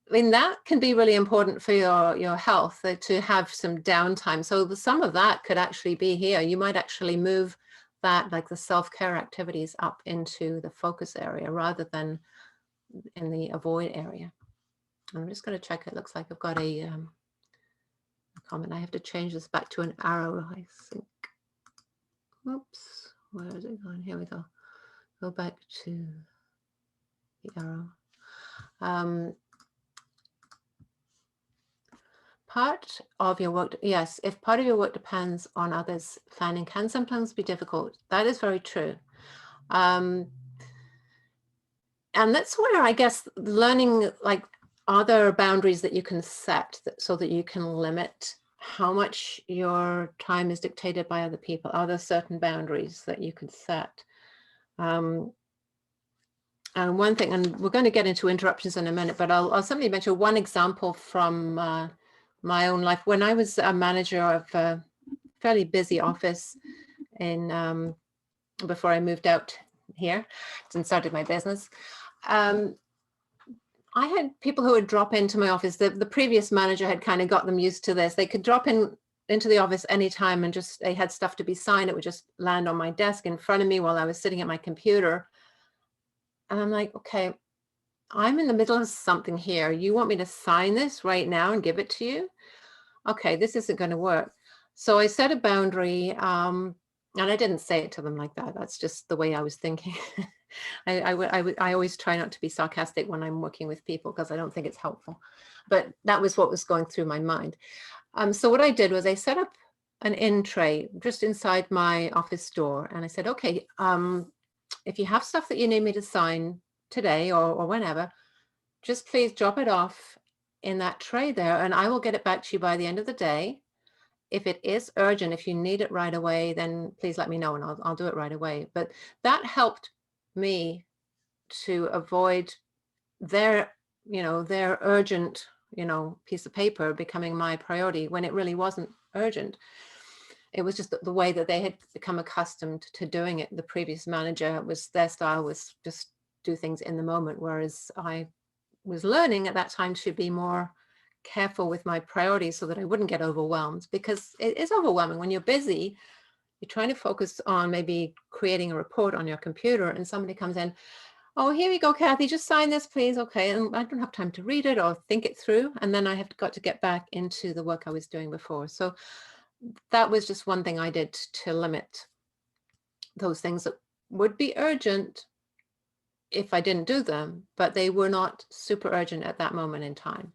I mean, that can be really important for your health, to have some downtime. So some of that could actually be here. You might actually move that, like the self-care activities, up into the focus area rather than in the avoid area. I'm just going to check. It looks like I've got a comment. I have to change this back to an arrow, I think. Oops, where is it going? Here we go. Go back to the arrow. Part of your work, yes, if part of your work depends on others, planning can sometimes be difficult. That is very true. And that's where I guess learning, like, are there boundaries that you can set so that you can limit how much your time is dictated by other people? Are there certain boundaries that you can set? And one thing, and we're going to get into interruptions in a minute, but I'll simply mention one example from my own life. When I was a manager of a fairly busy office before I moved out here and started my business, I had people who would drop into my office. The previous manager had kind of got them used to this. They could drop into the office anytime and they had stuff to be signed. It would just land on my desk in front of me while I was sitting at my computer. And I'm like, okay, I'm in the middle of something here. You want me to sign this right now and give it to you? Okay, this isn't going to work. So I set a boundary, and I didn't say it to them like that. That's just the way I was thinking. I always try not to be sarcastic when I'm working with people because I don't think it's helpful. But that was what was going through my mind. So what I did was I set up an in tray just inside my office door. And I said, okay, if you have stuff that you need me to sign today or whenever, just please drop it off in that tray there, and I will get it back to you by the end of the day. If it is urgent, if you need it right away, then please let me know and I'll do it right away. But that helped me to avoid their urgent, piece of paper becoming my priority when it really wasn't urgent. It was just the way that they had become accustomed to doing it. The previous manager, their style was just do things in the moment, whereas I was learning at that time to be more careful with my priorities so that I wouldn't get overwhelmed, because it is overwhelming when you're busy. You're trying to focus on maybe creating a report on your computer and somebody comes in, oh, here we go, Cathy, just sign this, please. Okay. And I don't have time to read it or think it through. And then I have got to get back into the work I was doing before. So that was just one thing I did to limit those things that would be urgent if I didn't do them, but they were not super urgent at that moment in time.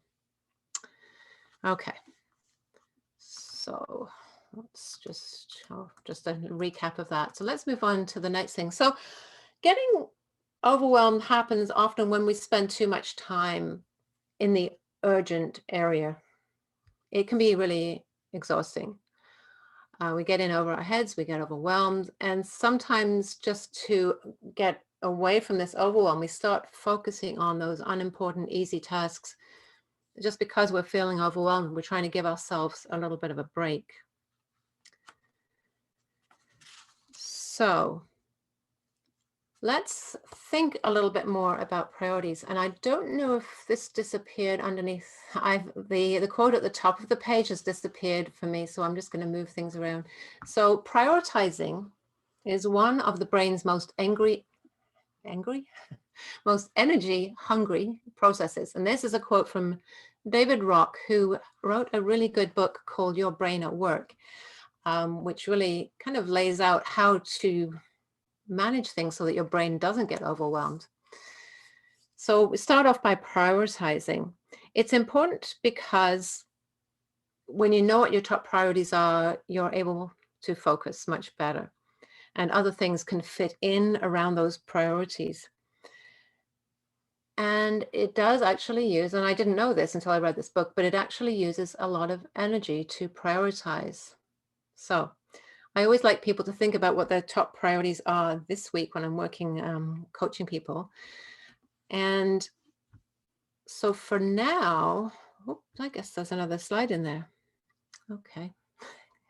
Okay, so let's just a recap of that. So let's move on to the next thing. So getting overwhelmed happens often when we spend too much time in the urgent area. It can be really exhausting. We get in over our heads, we get overwhelmed, and sometimes just to get away from this overwhelm, we start focusing on those unimportant, easy tasks. Just because we're feeling overwhelmed, we're trying to give ourselves a little bit of a break. So let's think a little bit more about priorities. And I don't know if this disappeared underneath. The quote at the top of the page has disappeared for me, so I'm just going to move things around. So prioritizing is one of the brain's most most energy hungry processes. And this is a quote from David Rock, who wrote a really good book called Your Brain at Work, which really kind of lays out how to manage things so that your brain doesn't get overwhelmed. So we start off by prioritizing. It's important because when you know what your top priorities are, you're able to focus much better, and other things can fit in around those priorities. And it does actually use, and I didn't know this until I read this book, but it actually uses a lot of energy to prioritize. So I always like people to think about what their top priorities are this week when I'm working, coaching people. And so for now, I guess there's another slide in there. Okay.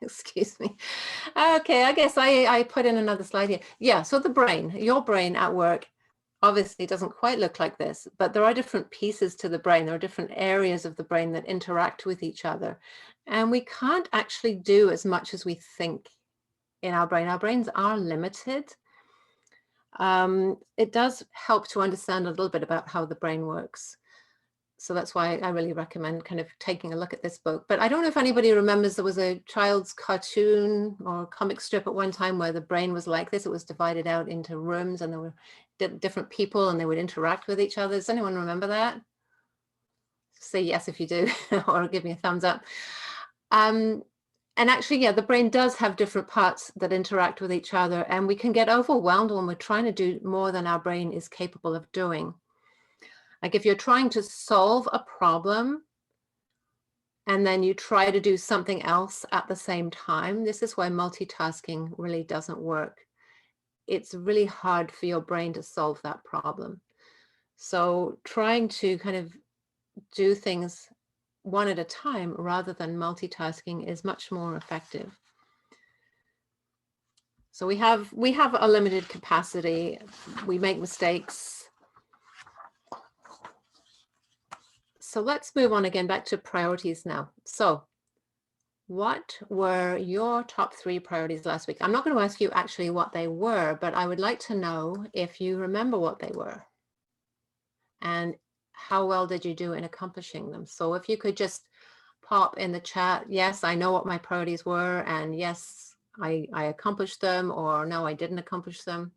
Excuse me. Okay, I guess I put in another slide here. Yeah, so the brain, your brain at work, obviously doesn't quite look like this, but there are different pieces to the brain. There are different areas of the brain that interact with each other. And we can't actually do as much as we think in our brain. Our brains are limited. It does help to understand a little bit about how the brain works. So that's why I really recommend kind of taking a look at this book. But I don't know if anybody remembers, there was a child's cartoon or comic strip at one time where the brain was like this. It was divided out into rooms, and there were different people and they would interact with each other. Does anyone remember that? Say yes if you do, or give me a thumbs up. And actually, yeah, the brain does have different parts that interact with each other, and we can get overwhelmed when we're trying to do more than our brain is capable of doing. Like if you're trying to solve a problem and then you try to do something else at the same time, this is why multitasking really doesn't work. It's really hard for your brain to solve that problem. So trying to kind of do things one at a time rather than multitasking is much more effective. So we have a limited capacity. We make mistakes. So let's move on again back to priorities now. So what were your top 3 priorities last week? I'm not going to ask you actually what they were, but I would like to know if you remember what they were and how well did you do in accomplishing them. So if you could just pop in the chat, yes, I know what my priorities were, and yes, I accomplished them, or no, I didn't accomplish them.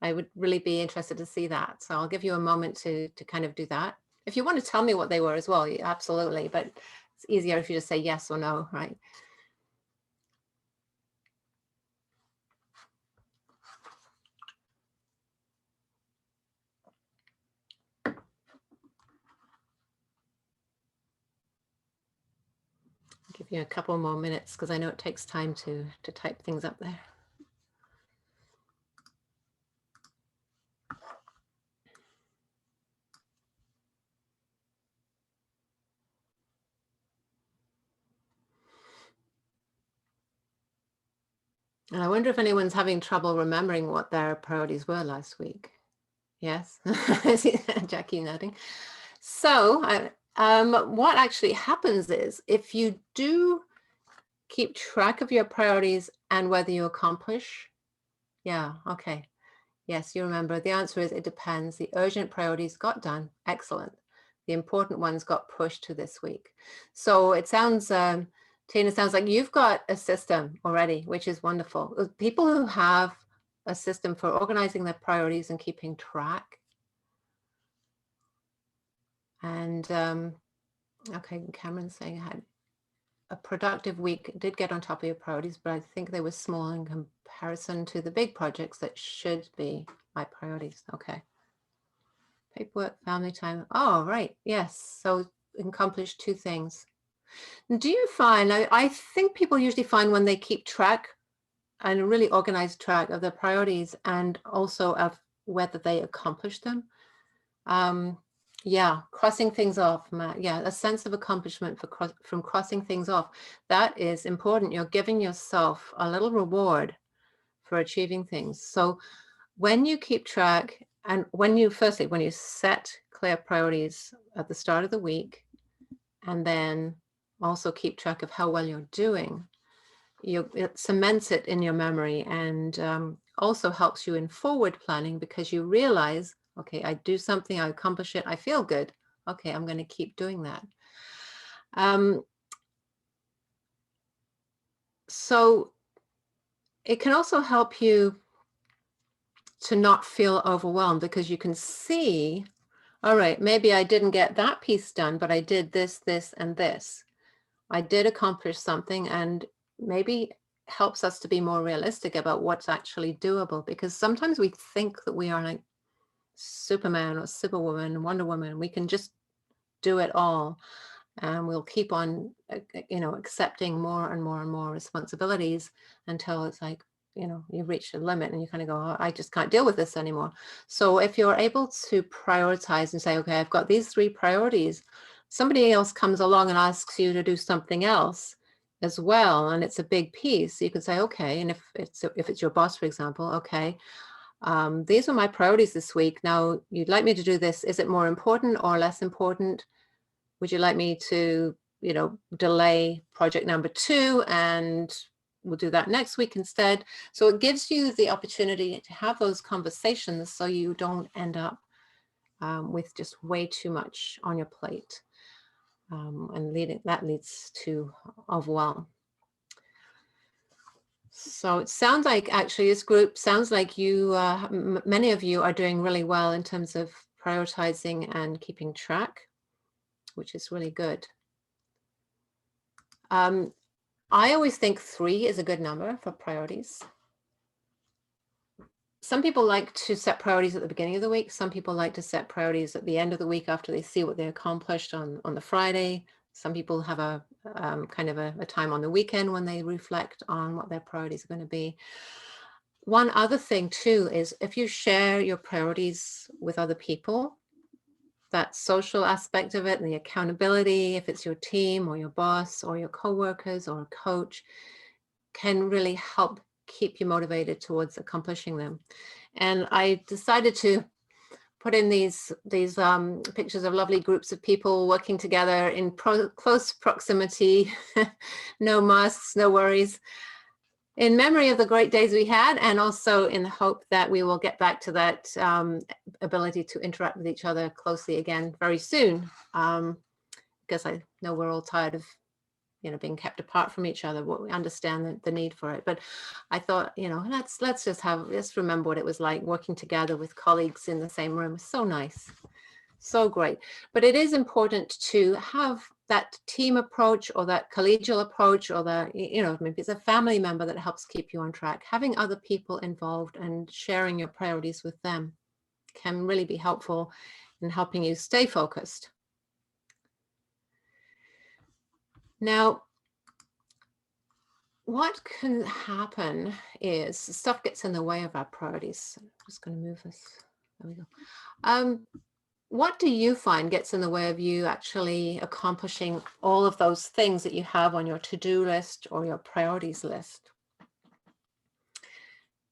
I would really be interested to see that. So I'll give you a moment to kind of do that. If you want to tell me what they were as well, absolutely, but it's easier if you just say yes or no, right? I'll give you a couple more minutes because I know it takes time to type things up there. And I wonder if anyone's having trouble remembering what their priorities were last week. Yes, Jackie nodding. So what actually happens is if you do keep track of your priorities and whether you accomplish, yeah, okay. Yes, you remember. The answer is it depends. The urgent priorities got done. Excellent. The important ones got pushed to this week. So it sounds Tina, sounds like you've got a system already, which is wonderful. People who have a system for organizing their priorities and keeping track. And okay, Cameron's saying I had a productive week, did get on top of your priorities, but I think they were small in comparison to the big projects that should be my priorities. Okay. Paperwork, family time. Oh, right. Yes. So accomplish two things. Do you find, I think people usually find when they keep track and a really organized track of their priorities and also of whether they accomplish them. Yeah, crossing things off, Matt. Yeah, a sense of accomplishment from crossing things off. That is important. You're giving yourself a little reward for achieving things. So when you keep track and when you set clear priorities at the start of the week, and then also keep track of how well you're doing, it cements it in your memory and also helps you in forward planning because you realize, okay, I do something, I accomplish it, I feel good. Okay, I'm going to keep doing that. So it can also help you to not feel overwhelmed because you can see, all right, maybe I didn't get that piece done, but I did this, this, and this. I did accomplish something, and maybe helps us to be more realistic about what's actually doable, because sometimes we think that we are like Superman or Superwoman, Wonder Woman. We can just do it all, and we'll keep on, accepting more and more and more responsibilities until it's like, you reach a limit and you kind of go, oh, I just can't deal with this anymore. So if you're able to prioritize and say, okay, I've got these 3 priorities, somebody else comes along and asks you to do something else as well, and it's a big piece, you can say, okay, and if it's your boss, for example, okay, these are my priorities this week. Now, you'd like me to do this. Is it more important or less important? Would you like me to, delay project number 2 and we'll do that next week instead? So it gives you the opportunity to have those conversations so you don't end up with just way too much on your plate. And that leads to overwhelm. So it sounds like actually this group sounds like you, many of you are doing really well in terms of prioritizing and keeping track, which is really good. I always think 3 is a good number for priorities. Some people like to set priorities at the beginning of the week. Some people like to set priorities at the end of the week after they see what they accomplished on the Friday. Some people have a kind of a time on the weekend when they reflect on what their priorities are going to be. One other thing too is if you share your priorities with other people, that social aspect of it and the accountability, if it's your team or your boss or your coworkers or a coach, can really help keep you motivated towards accomplishing them. And I decided to put in these pictures of lovely groups of people working together in close proximity, no masks, no worries, in memory of the great days we had, and also in the hope that we will get back to that ability to interact with each other closely again very soon, because I know we're all tired of being kept apart from each other. We understand the need for it, but I thought, let's remember what it was like working together with colleagues in the same room. So nice, so great. But it is important to have that team approach or that collegial approach, or that, maybe it's a family member that helps keep you on track. Having other people involved and sharing your priorities with them can really be helpful in helping you stay focused. Now, what can happen is stuff gets in the way of our priorities. I'm just going to move this. There we go. What do you find gets in the way of you actually accomplishing all of those things that you have on your to-do list or your priorities list?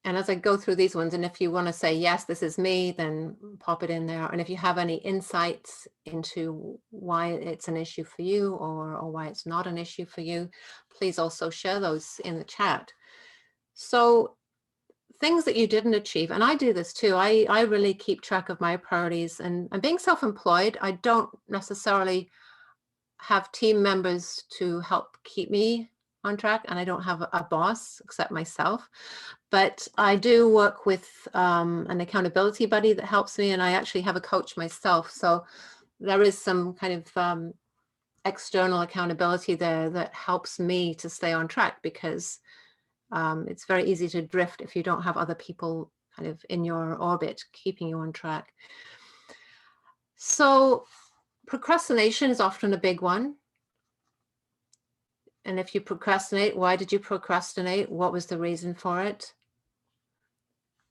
And as I go through these ones, and if you want to say, yes, this is me, then pop it in there. And if you have any insights into why it's an issue for you or why it's not an issue for you, please also share those in the chat. So things that you didn't achieve, and I do this too. I really keep track of my priorities, and being self-employed, I don't necessarily have team members to help keep me on track, and I don't have a boss except myself. But I do work with an accountability buddy that helps me, and I actually have a coach myself. So there is some kind of external accountability there that helps me to stay on track, because it's very easy to drift if you don't have other people kind of in your orbit keeping you on track. So procrastination is often a big one. And if you procrastinate, why did you procrastinate? What was the reason for it?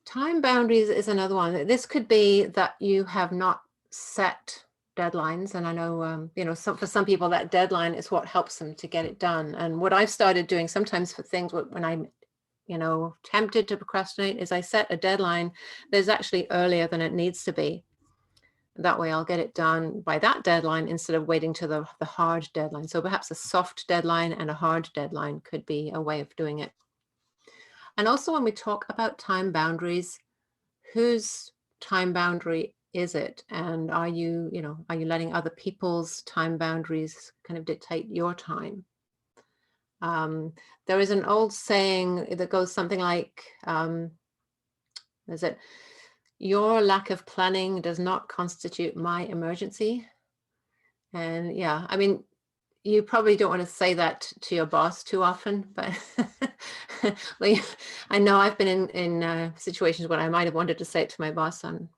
Time boundaries is another one. This could be that you have not set deadlines. And I know, for some people that deadline is what helps them to get it done. And what I've started doing sometimes for things when I'm, tempted to procrastinate, is I set a deadline that's actually earlier than it needs to be. That way I'll get it done by that deadline instead of waiting to the hard deadline. So perhaps a soft deadline and a hard deadline could be a way of doing it. And also when we talk about time boundaries, whose time boundary is it? And are you letting other people's time boundaries kind of dictate your time? There is an old saying that goes something like, your lack of planning does not constitute my emergency. And yeah, I mean, you probably don't want to say that to your boss too often, but I know I've been in situations where I might have wanted to say it to my boss and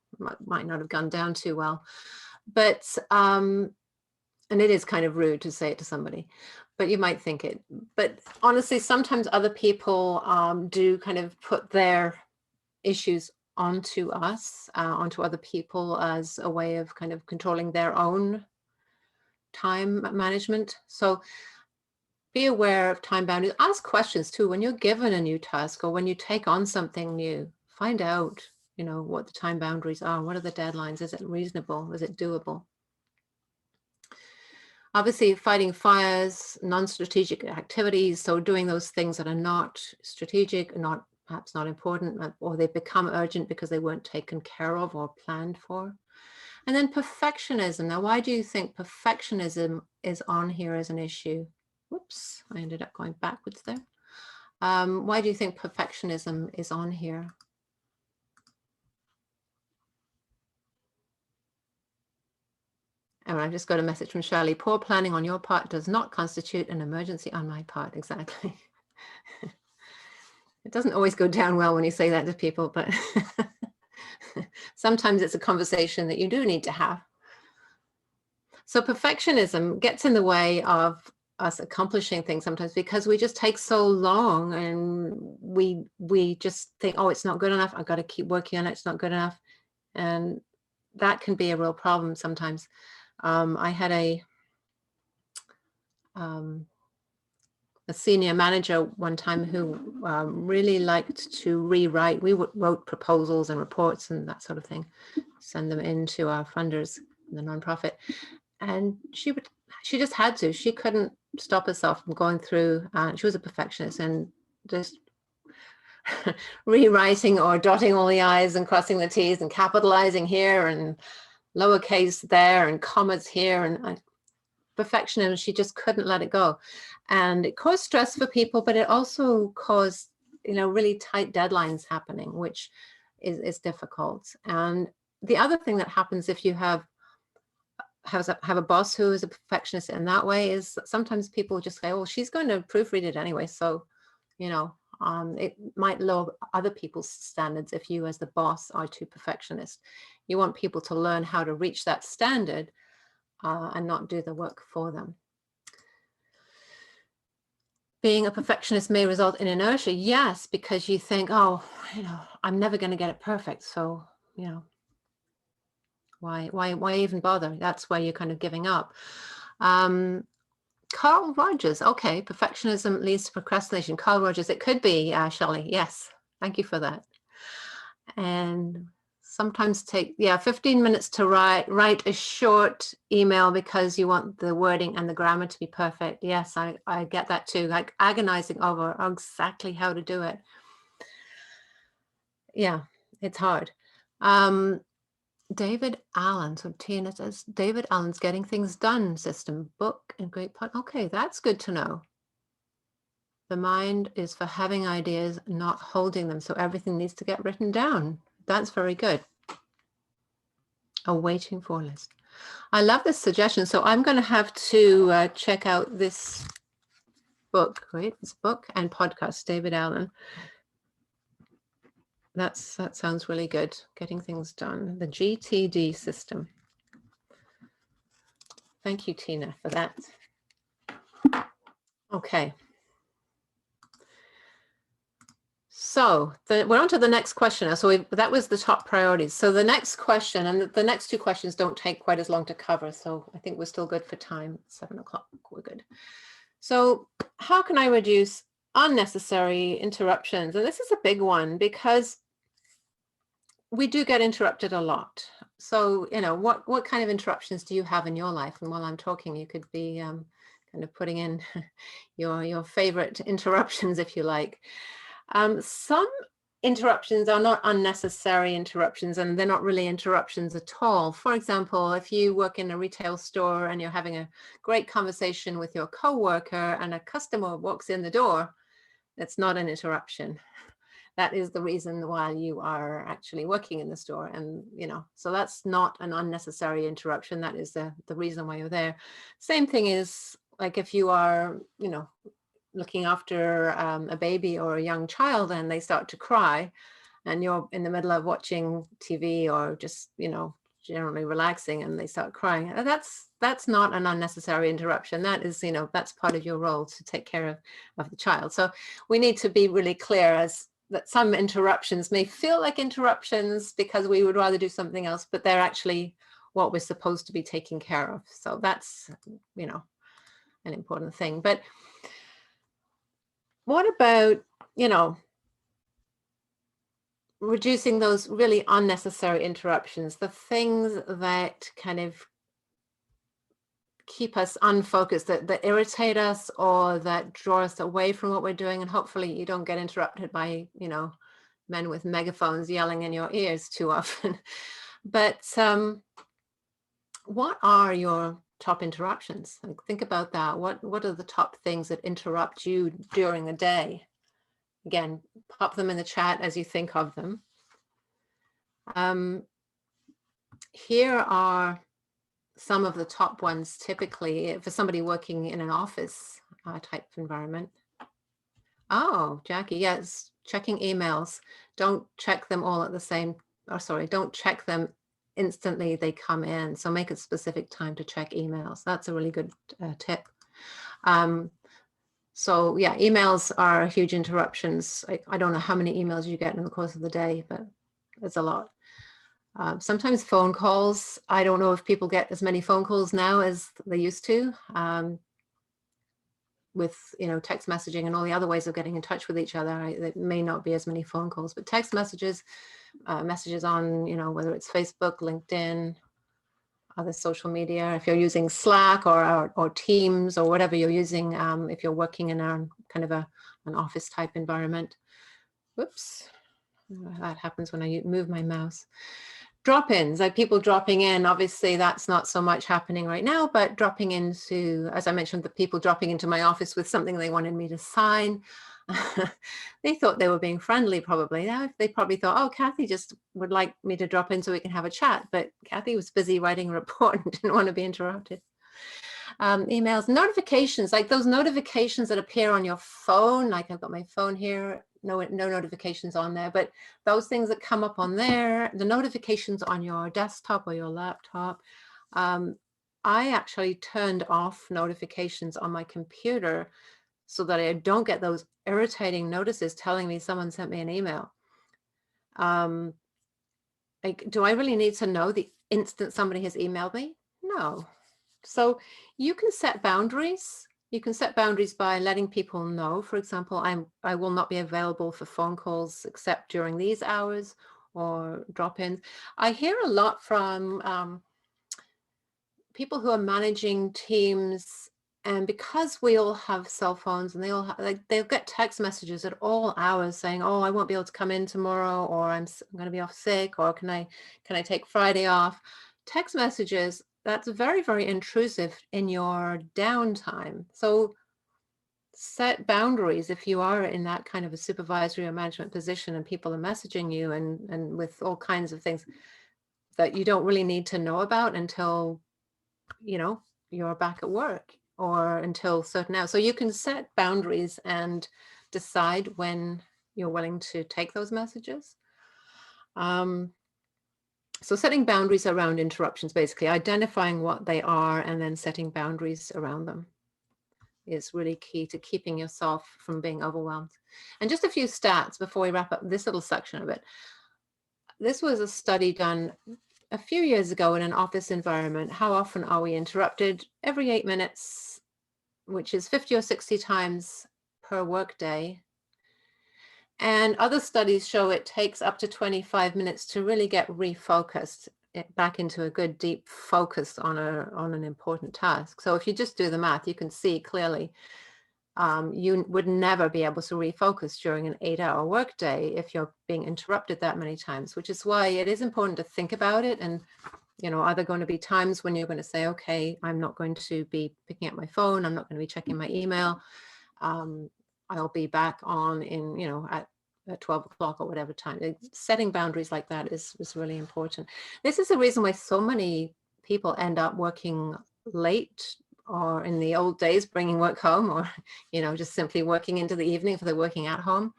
might not have gone down too well. But, and it is kind of rude to say it to somebody, but you might think it. But honestly, sometimes other people do kind of put their issues onto us, onto other people, as a way of kind of controlling their own time management. So be aware of time boundaries. Ask questions too when you're given a new task or when you take on something new. Find out, what the time boundaries are. What are the deadlines? Is it reasonable? Is it doable? Obviously, fighting fires, non-strategic activities. So doing those things that are not strategic, perhaps not important, or they become urgent because they weren't taken care of or planned for. And then perfectionism. Now, why do you think perfectionism is on here as an issue? Whoops, I ended up going backwards there. Why do you think perfectionism is on here? And I just got a message from Shirley. Poor planning on your part does not constitute an emergency on my part. Exactly. It doesn't always go down well when you say that to people, but sometimes it's a conversation that you do need to have. So perfectionism gets in the way of us accomplishing things sometimes because we just take so long, and we just think, oh, it's not good enough. I've got to keep working on it. It's not good enough. And that can be a real problem sometimes. I had a senior manager one time who really liked to rewrite. We wrote proposals and reports and that sort of thing, send them into our funders, the nonprofit. And she just had to. She couldn't stop herself from going through. She was a perfectionist and just rewriting or dotting all the I's and crossing the T's and capitalizing here and lowercase there and commas here, and perfectionism. She just couldn't let it go, and it caused stress for people, but it also caused really tight deadlines happening, which is difficult. And the other thing that happens if you have a boss who is a perfectionist in that way is that sometimes people just say, oh, she's going to proofread it anyway, so it might lower other people's standards if you as the boss are too perfectionist. You want people to learn how to reach that standard and not do the work for them. Being a perfectionist may result in inertia, yes, because you think, oh, I'm never going to get it perfect, so why even bother? That's why you're kind of giving up. Carl Rogers, okay, perfectionism leads to procrastination. Carl Rogers, it could be, Shelley, yes, thank you for that. And sometimes take 15 minutes to write a short email because you want the wording and the grammar to be perfect. Yes, I get that too, like agonizing over exactly how to do it. Yeah, it's hard. David Allen. So Tina says, David Allen's Getting Things Done system, book and great part. Okay, that's good to know. The mind is for having ideas, not holding them. So everything needs to get written down. That's very good. A waiting for list. I love this suggestion. So I'm going to have to check out this book, right? This book and podcast, David Allen. That sounds really good. Getting things done. The GTD system. Thank you, Tina, for that. Okay. So we're on to the next question now. So that was the top priorities. So the next question, and the next two questions don't take quite as long to cover. So I think we're still good for time. 7 o'clock, we're good. So how can I reduce unnecessary interruptions? And this is a big one because we do get interrupted a lot. So, you know, what kind of interruptions do you have in your life? And while I'm talking, you could be kind of putting in your favorite interruptions, if you like. Some interruptions are not unnecessary interruptions, and they're not really interruptions at all. For example, if you work in a retail store and you're having a great conversation with your coworker and a customer walks in the door, that's not an interruption. That is the reason why you are actually working in the store. And, you know, so that's not an unnecessary interruption. That is the reason why you're there. Same thing is like if you are, you know, looking after a baby or a young child and they start to cry and you're in the middle of watching TV or just, you know, generally relaxing and they start crying. That's not an unnecessary interruption. That is, you know, that's part of your role to take care of the child. So we need to be really clear as that some interruptions may feel like interruptions because we would rather do something else, but they're actually what we're supposed to be taking care of. So that's, you know, an important thing. But what about, you know, reducing those really unnecessary interruptions, the things that kind of keep us unfocused, that irritate us or that draw us away from what we're doing? And hopefully you don't get interrupted by, you know, men with megaphones yelling in your ears too often. But what are your top interruptions? Like, think about that. What are the top things that interrupt you during the day? Again, pop them in the chat as you think of them. Here are some of the top ones typically for somebody working in an office type environment. Oh, Jackie, yes, checking emails. Don't check them all at the same, or sorry, don't check them instantly they come in. So make a specific time to check emails. That's a really good tip. So yeah, emails are huge interruptions. I don't know how many emails you get in the course of the day, but it's a lot. Sometimes phone calls. I don't know if people get as many phone calls now as they used to, with, you know, text messaging and all the other ways of getting in touch with each other. There may not be as many phone calls, but text messages, messages on, you know, whether it's Facebook, LinkedIn, other social media. If you're using Slack or Teams or whatever you're using, if you're working in a kind of an office type environment. Whoops, that happens when I move my mouse. Drop-ins, like people dropping in. Obviously that's not so much happening right now, but dropping into, as I mentioned, the people dropping into my office with something they wanted me to sign. They thought they were being friendly, probably. They probably thought, oh, Cathy just would like me to drop in so we can have a chat. But Cathy was busy writing a report and didn't want to be interrupted. Emails, notifications, like those notifications that appear on your phone. Like I've got my phone here, no notifications on there, but those things that come up on there, the notifications on your desktop or your laptop. I actually turned off notifications on my computer so that I don't get those irritating notices telling me someone sent me an email. Like, do I really need to know the instant somebody has emailed me? No. So you can set boundaries. You can set boundaries by letting people know, for example, I will not be available for phone calls except during these hours or drop-ins. I hear a lot from people who are managing teams And because we all have cell phones and they all have, like, they'll get text messages at all hours saying, oh, I won't be able to come in tomorrow, or I'm going to be off sick, or can I take Friday off? Text messages, that's very, very intrusive in your downtime. So set boundaries if you are in that kind of a supervisory or management position and people are messaging you and with all kinds of things that you don't really need to know about until, you know, you're back at work or until certain hours. So you can set boundaries and decide when you're willing to take those messages. So setting boundaries around interruptions, basically identifying what they are and then setting boundaries around them is really key to keeping yourself from being overwhelmed. And just a few stats before we wrap up this little section of it. This was a study done a few years ago in an office environment. How often are we interrupted? Every 8 minutes, which is 50 or 60 times per workday. And other studies show it takes up to 25 minutes to really get refocused back into a good deep focus on an important task. So if you just do the math, you can see clearly you would never be able to refocus during an 8-hour workday if you're being interrupted that many times, which is why it is important to think about it. And, you know, are there going to be times when you're going to say, okay, I'm not going to be picking up my phone, I'm not going to be checking my email, I'll be back on in, you know, at 12 o'clock or whatever time. Setting boundaries like that is really important. This is the reason why so many people end up working late, or in the old days bringing work home, or, you know, just simply working into the evening if they're working at home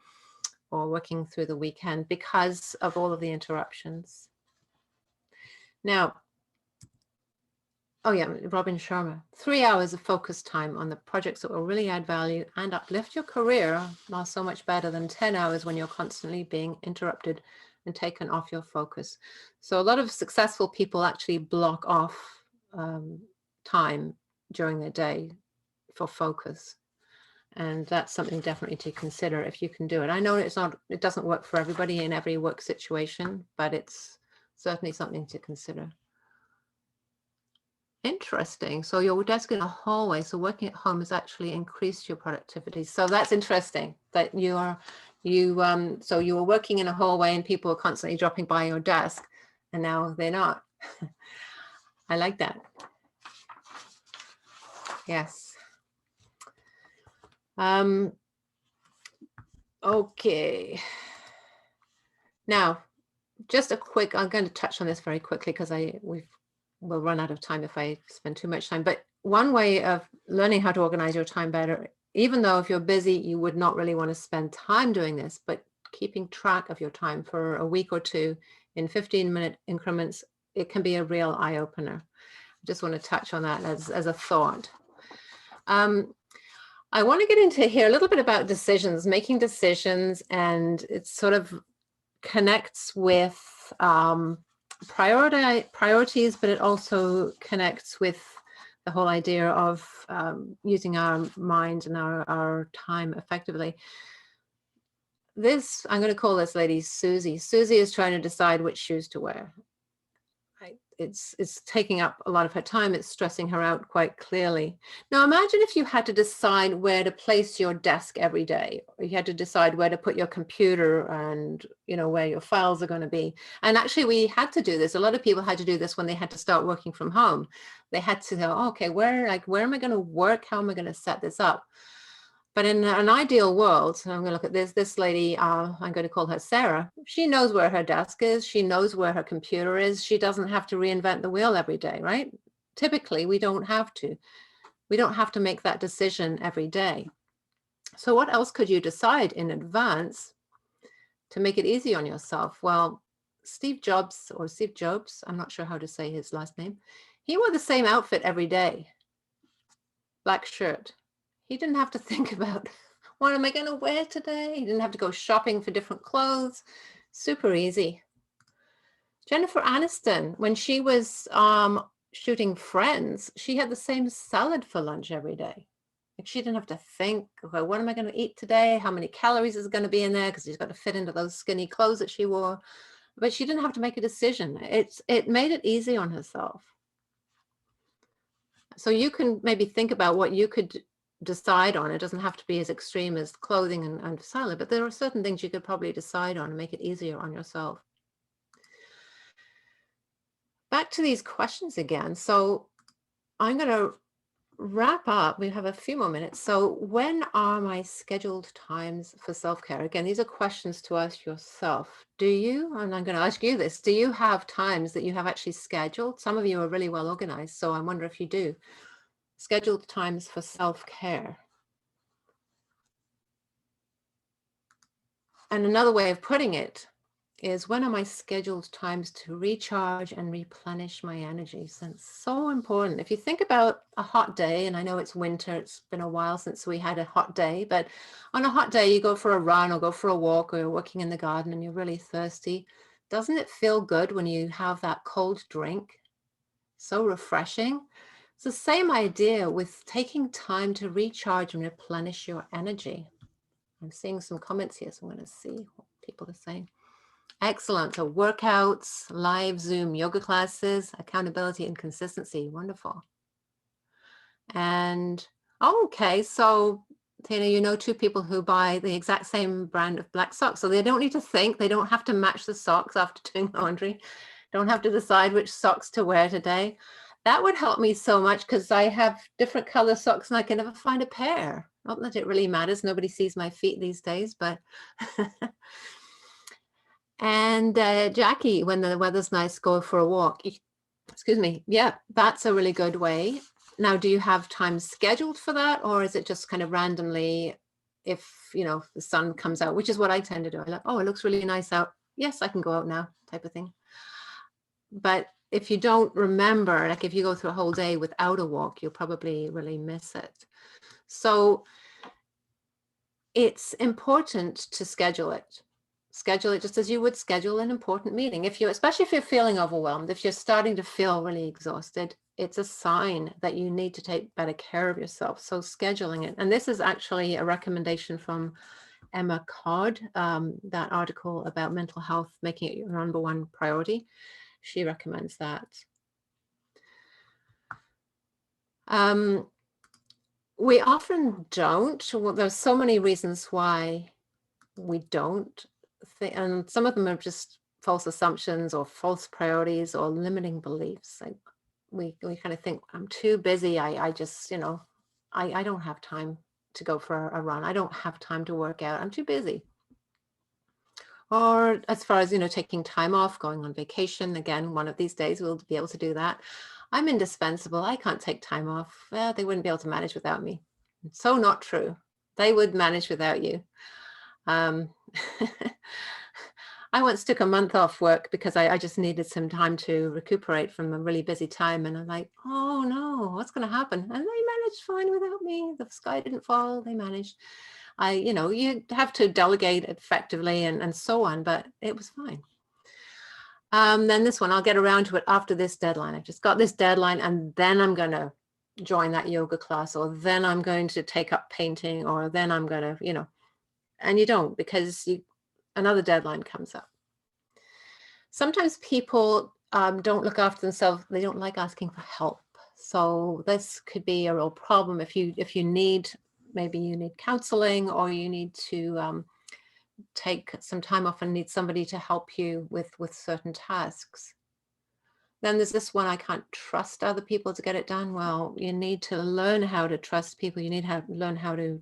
or working through the weekend because of all of the interruptions. Now, oh yeah, Robin Sharma, 3 hours of focus time on the projects that will really add value and uplift your career are so much better than 10 hours when you're constantly being interrupted and taken off your focus. So a lot of successful people actually block off time during their day for focus. And that's something definitely to consider if you can do it. I know it doesn't work for everybody in every work situation, but it's certainly something to consider. Interesting. So your desk in a hallway, so working at home has actually increased your productivity. So that's interesting that so you were working in a hallway and people were constantly dropping by your desk and now they're not. I like that. Yes. Okay. Now, just a quick, I'm going to touch on this very quickly because we'll run out of time if I spend too much time. But one way of learning how to organize your time better, even though if you're busy, you would not really want to spend time doing this, but keeping track of your time for a week or two in 15-minute increments, it can be a real eye-opener. I just want to touch on that as a thought. I want to get into here a little bit about decisions, making decisions, and it sort of connects with priorities, but it also connects with the whole idea of using our mind and our time effectively. I'm going to call this lady Susie. Susie is trying to decide which shoes to wear. It's taking up a lot of her time. It's stressing her out quite clearly. Now imagine if you had to decide where to place your desk every day, or you had to decide where to put your computer and, you know, where your files are going to be. And actually we had to do this. A lot of people had to do this when they had to start working from home. They had to go, okay, where am I going to work? How am I going to set this up? But in an ideal world, and I'm going to look at this lady, I'm going to call her Sarah. She knows where her desk is. She knows where her computer is. She doesn't have to reinvent the wheel every day, right? Typically, we don't have to. We don't have to make that decision every day. So what else could you decide in advance to make it easy on yourself? Well, Steve Jobs, I'm not sure how to say his last name. He wore the same outfit every day, black shirt. He didn't have to think about what am I going to wear today. He didn't have to go shopping for different clothes. Super easy. Jennifer Aniston, when she was shooting Friends, she had the same salad for lunch every day. Like she didn't have to think, okay, what am I going to eat today? How many calories is going to be in there? Because she's got to fit into those skinny clothes that she wore. But she didn't have to make a decision. It made it easy on herself. So you can maybe think about what you could decide on. It doesn't have to be as extreme as clothing and salad, but there are certain things you could probably decide on and make it easier on yourself. Back to these questions again. So I'm going to wrap up. We have a few more minutes. So when are my scheduled times for self-care? Again, these are questions to ask yourself. Do you, and I'm going to ask you this, do you have times that you have actually scheduled? Some of you are really well organized, so I wonder if you do. Scheduled times for self-care. And another way of putting it is, when are my scheduled times to recharge and replenish my energies? And it's so important. If you think about a hot day, and I know it's winter, it's been a while since we had a hot day, but on a hot day, you go for a run or go for a walk, or you're working in the garden and you're really thirsty. Doesn't it feel good when you have that cold drink? So refreshing. It's the same idea with taking time to recharge and replenish your energy. I'm seeing some comments here, so I'm going to see what people are saying. Excellent. So workouts, live Zoom yoga classes, accountability and consistency. Wonderful. And okay, so Tina, you know two people who buy the exact same brand of black socks. So they don't need to think. They don't have to match the socks after doing laundry. Don't have to decide which socks to wear today. That would help me so much, because I have different color socks and I can never find a pair. Not that it really matters. Nobody sees my feet these days, but and Jackie, when the weather's nice, go for a walk. Excuse me. Yeah, that's a really good way. Now, do you have time scheduled for that, or is it just kind of randomly, if the sun comes out, which is what I tend to do? I like, oh, it looks really nice out. Yes, I can go out now, type of thing. But if you don't remember, like if you go through a whole day without a walk, you'll probably really miss it. So it's important to schedule it. Schedule it just as you would schedule an important meeting. Especially if you're feeling overwhelmed, if you're starting to feel really exhausted, it's a sign that you need to take better care of yourself. So scheduling it. And this is actually a recommendation from Emma Codd, that article about mental health, making it your number one priority. She recommends that. We often don't. Well, there's so many reasons why we don't. And some of them are just false assumptions or false priorities or limiting beliefs. Like we kind of think, I'm too busy. I just, I don't have time to go for a run. I don't have time to work out. I'm too busy. Or as far as, taking time off, going on vacation, again, one of these days we'll be able to do that. I'm indispensable. I can't take time off. Well, they wouldn't be able to manage without me. So not true. They would manage without you. I once took a month off work because I just needed some time to recuperate from a really busy time. And I'm like, oh no, what's going to happen? And they managed fine without me. The sky didn't fall. They managed. You have to delegate effectively and so on, but it was fine. Then this one, I'll get around to it after this deadline. I've just got this deadline, and then I'm going to join that yoga class, or then I'm going to take up painting, or then I'm going to, and you don't, because another deadline comes up. Sometimes people don't look after themselves. They don't like asking for help. So this could be a real problem if you need, maybe you need counseling, or you need to take some time off and need somebody to help you with certain tasks. Then there's this one, I can't trust other people to get it done. Well, you need to learn how to trust people. You need to learn how to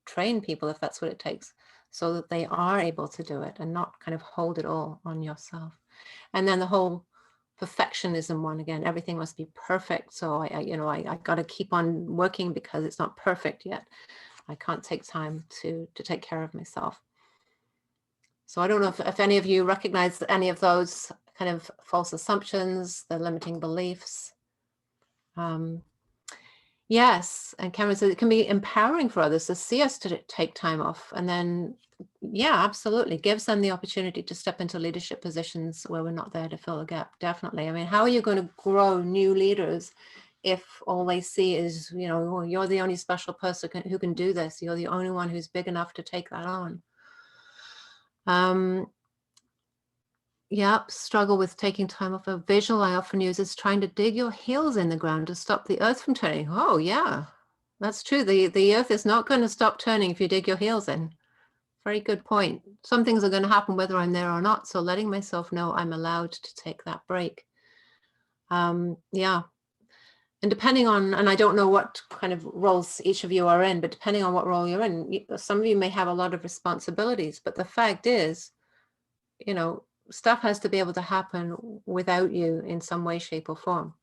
train people, if that's what it takes, so that they are able to do it and not kind of hold it all on yourself. And then the whole perfectionism one, again, everything must be perfect. So I got to keep on working because it's not perfect yet. I can't take time to take care of myself. So I don't know if any of you recognize any of those kind of false assumptions, the limiting beliefs. Yes, and Cameron said it can be empowering for others to see us to take time off, and then, yeah, absolutely, gives them the opportunity to step into leadership positions where we're not there to fill a gap. Definitely. I mean, how are you going to grow new leaders if all they see is, oh, you're the only special person who can do this. You're the only one who's big enough to take that on. struggle with taking time off. A visual I often use is trying to dig your heels in the ground to stop the earth from turning. Oh yeah, that's true. The earth is not going to stop turning if you dig your heels in. Very good point. Some things are going to happen whether I'm there or not. So letting myself know I'm allowed to take that break. Yeah. And depending on, and I don't know what kind of roles each of you are in, but depending on what role you're in, some of you may have a lot of responsibilities, but the fact is, you know, stuff has to be able to happen without you in some way, shape, or form.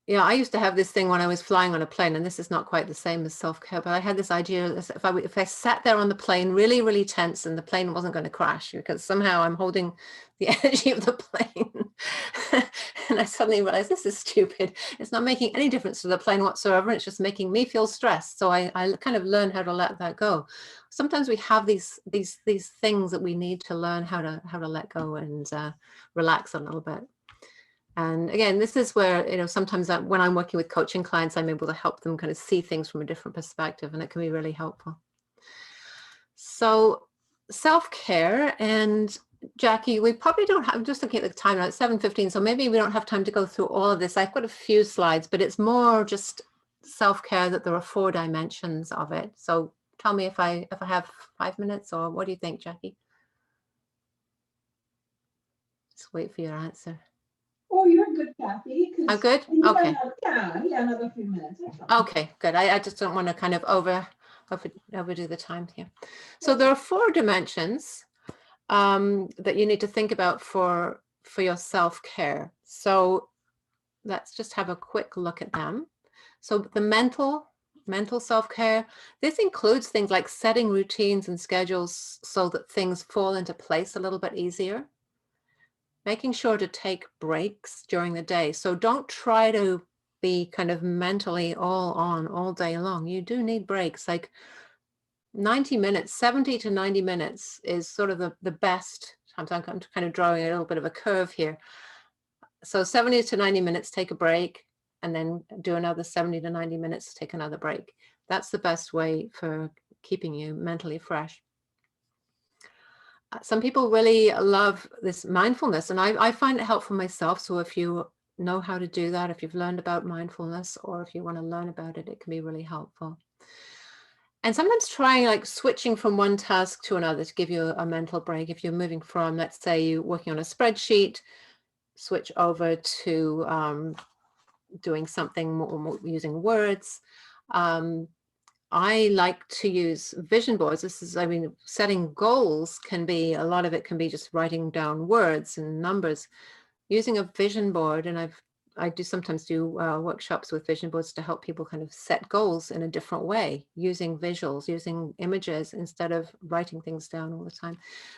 Yeah, I used to have this thing when I was flying on a plane, and this is not quite the same as self-care, but I had this idea that if I sat there on the plane really, really tense and the plane wasn't going to crash because somehow I'm holding the energy of the plane. And I suddenly realized this is stupid. It's not making any difference to the plane whatsoever. It's just making me feel stressed. So I kind of learned how to let that go. Sometimes we have these things that we need to learn how to let go and relax a little bit. And again, this is where, you know, sometimes when I'm working with coaching clients, I'm able to help them kind of see things from a different perspective, and it can be really helpful. So self-care, and Jackie, we probably don't have, I'm just looking at the time now, it's 7:15, so maybe we don't have time to go through all of this. I've got a few slides, but it's more just self-care, that there are 4 dimensions of it. So tell me if I have 5 minutes, or what do you think, Jackie? Just wait for your answer. Oh, you're good, Cathy. I'm good? Okay. Yeah, another few minutes. Okay, good. I just don't want to kind of overdo the time here. So there are 4 dimensions that you need to think about for your self-care. So let's just have a quick look at them. So the mental self-care, this includes things like setting routines and schedules so that things fall into place a little bit easier. Making sure to take breaks during the day. So don't try to be kind of mentally all on all day long. You do need breaks. Like 90 minutes, 70 to 90 minutes is sort of the best. I'm kind of drawing a little bit of a curve here. So 70 to 90 minutes, take a break, and then do another 70 to 90 minutes, take another break. That's the best way for keeping you mentally fresh. Some people really love this mindfulness, and I find it helpful myself. So if you know how to do that, if you've learned about mindfulness, or if you want to learn about it, it can be really helpful. And sometimes trying like switching from one task to another to give you a mental break. If you're moving from, let's say you're working on a spreadsheet, switch over to doing something more using words. I like to use vision boards. Setting goals can be, a lot of it can be just writing down words and numbers. Using a vision board, and I do sometimes do workshops with vision boards to help people kind of set goals in a different way, using visuals, using images instead of writing things down all the time.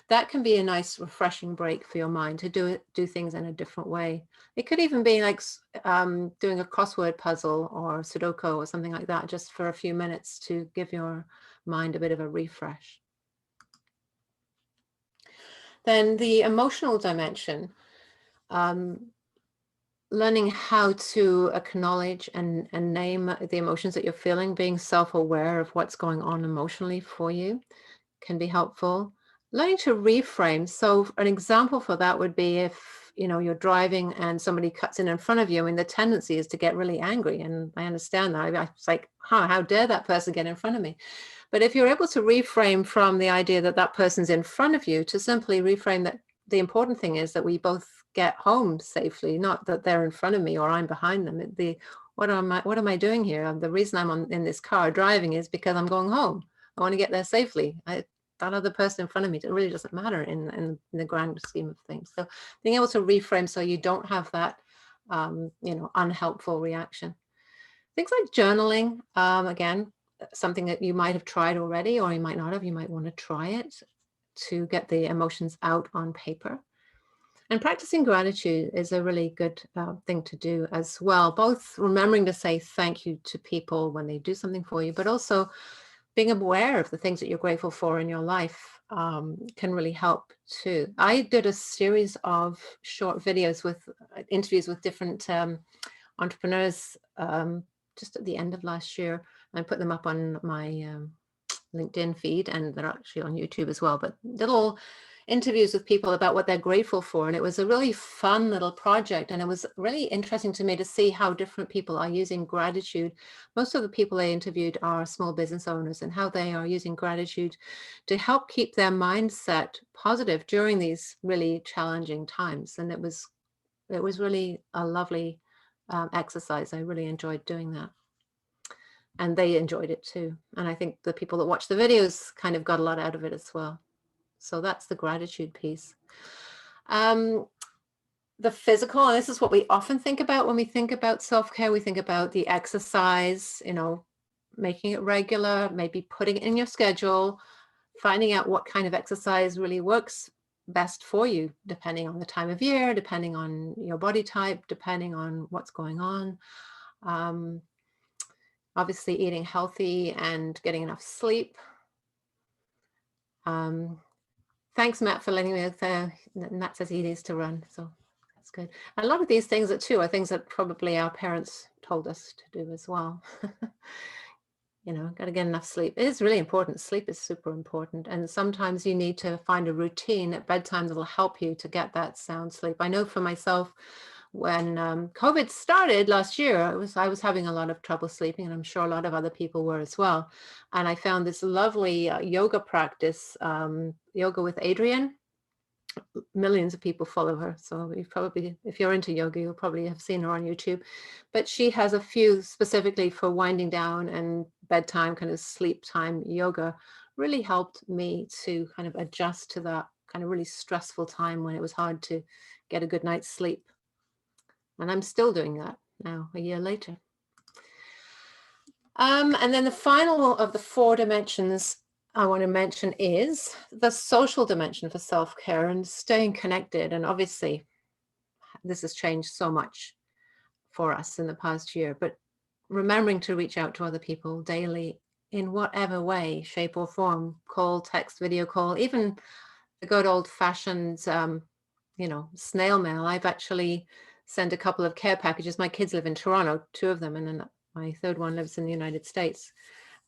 That can be a nice refreshing break for your mind to do things in a different way. It could even be like doing a crossword puzzle or Sudoku or something like that, just for a few minutes to give your mind a bit of a refresh. Then the emotional dimension. Learning how to acknowledge and name the emotions that you're feeling, being self-aware of what's going on emotionally for you can be helpful. Learning to reframe. So an example for that would be if, you know, you're driving and somebody cuts in front of you. I mean, the tendency is to get really angry, and I understand that. It's like, how dare that person get in front of me? But if you're able to reframe from the idea that that person's in front of you to simply reframe that the important thing is that we both get home safely, not that they're in front of me or I'm behind them. What am I doing here? The reason I'm in this car driving is because I'm going home. I want to get there safely. That other person in front of me, it really doesn't matter in the grand scheme of things. So being able to reframe so you don't have that unhelpful reaction. Things like journaling, again, something that you might have tried already, or you might not have. You might want to try it to get the emotions out on paper. And practicing gratitude is a really good thing to do as well, both remembering to say thank you to people when they do something for you, but also being aware of the things that you're grateful for in your life can really help too. I did a series of short videos with interviews with different entrepreneurs just at the end of last year. I put them up on my LinkedIn feed, and they're actually on YouTube as well, but little interviews with people about what they're grateful for. And it was a really fun little project. And it was really interesting to me to see how different people are using gratitude. Most of the people I interviewed are small business owners, and how they are using gratitude to help keep their mindset positive during these really challenging times. And it was really a lovely exercise. I really enjoyed doing that. And they enjoyed it too. And I think the people that watched the videos kind of got a lot out of it as well. So that's the gratitude piece. The physical, and this is what we often think about when we think about self-care. We think about the exercise, making it regular, maybe putting it in your schedule, finding out what kind of exercise really works best for you, depending on the time of year, depending on your body type, depending on what's going on. Obviously eating healthy and getting enough sleep. Thanks, Matt, for letting me know. Matt says he needs to run, so that's good. And a lot of these things are things that probably our parents told us to do as well. Got to get enough sleep. It is really important. Sleep is super important. And sometimes you need to find a routine at bedtime that will help you to get that sound sleep. I know for myself, when COVID started last year, I was having a lot of trouble sleeping, and I'm sure a lot of other people were as well. And I found this lovely yoga practice, Yoga with Adrienne. Millions of people follow her, so you probably, if you're into yoga, you'll probably have seen her on YouTube. But she has a few specifically for winding down and bedtime, kind of sleep time yoga. Really helped me to kind of adjust to that kind of really stressful time when it was hard to get a good night's sleep. And I'm still doing that now, a year later. And then the final of the 4 dimensions I want to mention is the social dimension for self-care and staying connected. And obviously, this has changed so much for us in the past year, but remembering to reach out to other people daily in whatever way, shape or form, call, text, video call, even the good old-fashioned, snail mail. I've actually sent a couple of care packages. My kids live in Toronto, 2 of them, and then my 3rd one lives in the United States.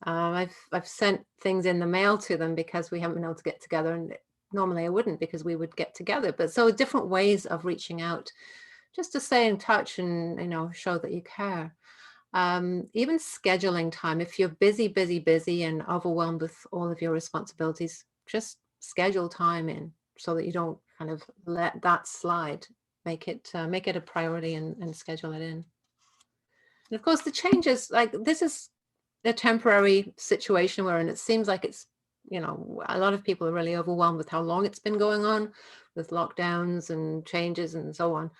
I've sent things in the mail to them because we haven't been able to get together, and normally I wouldn't, because we would get together. But so different ways of reaching out just to stay in touch and show that you care. Even scheduling time. If you're busy and overwhelmed with all of your responsibilities, just schedule time in so that you don't kind of let that slide. Make it a priority and schedule it in. And of course, the changes, like this is a temporary situation we're in. It seems like it's, a lot of people are really overwhelmed with how long it's been going on with lockdowns and changes and so on.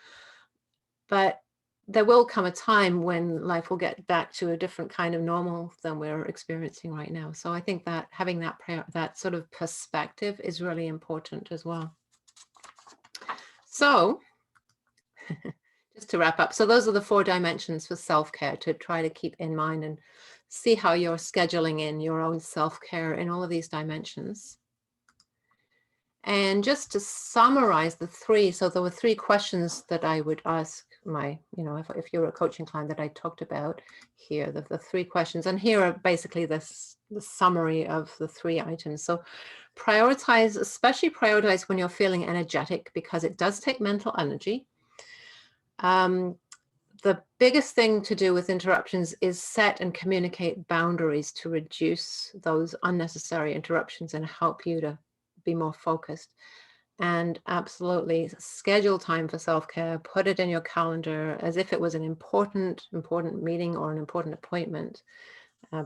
But there will come a time when life will get back to a different kind of normal than we're experiencing right now. So I think that having that sort of perspective is really important as well. So just to wrap up, so those are the 4 dimensions for self-care to try to keep in mind and see how you're scheduling in your own self-care in all of these dimensions. And just to summarize the 3, so there were 3 questions that I would ask my, if you're a coaching client that I talked about here, the 3 questions. And here are basically the summary of the 3 items. So especially prioritize when you're feeling energetic, because it does take mental energy. The biggest thing to do with interruptions is set and communicate boundaries to reduce those unnecessary interruptions and help you to be more focused. And absolutely schedule time for self-care. Put it in your calendar as if it was an important meeting or an important appointment,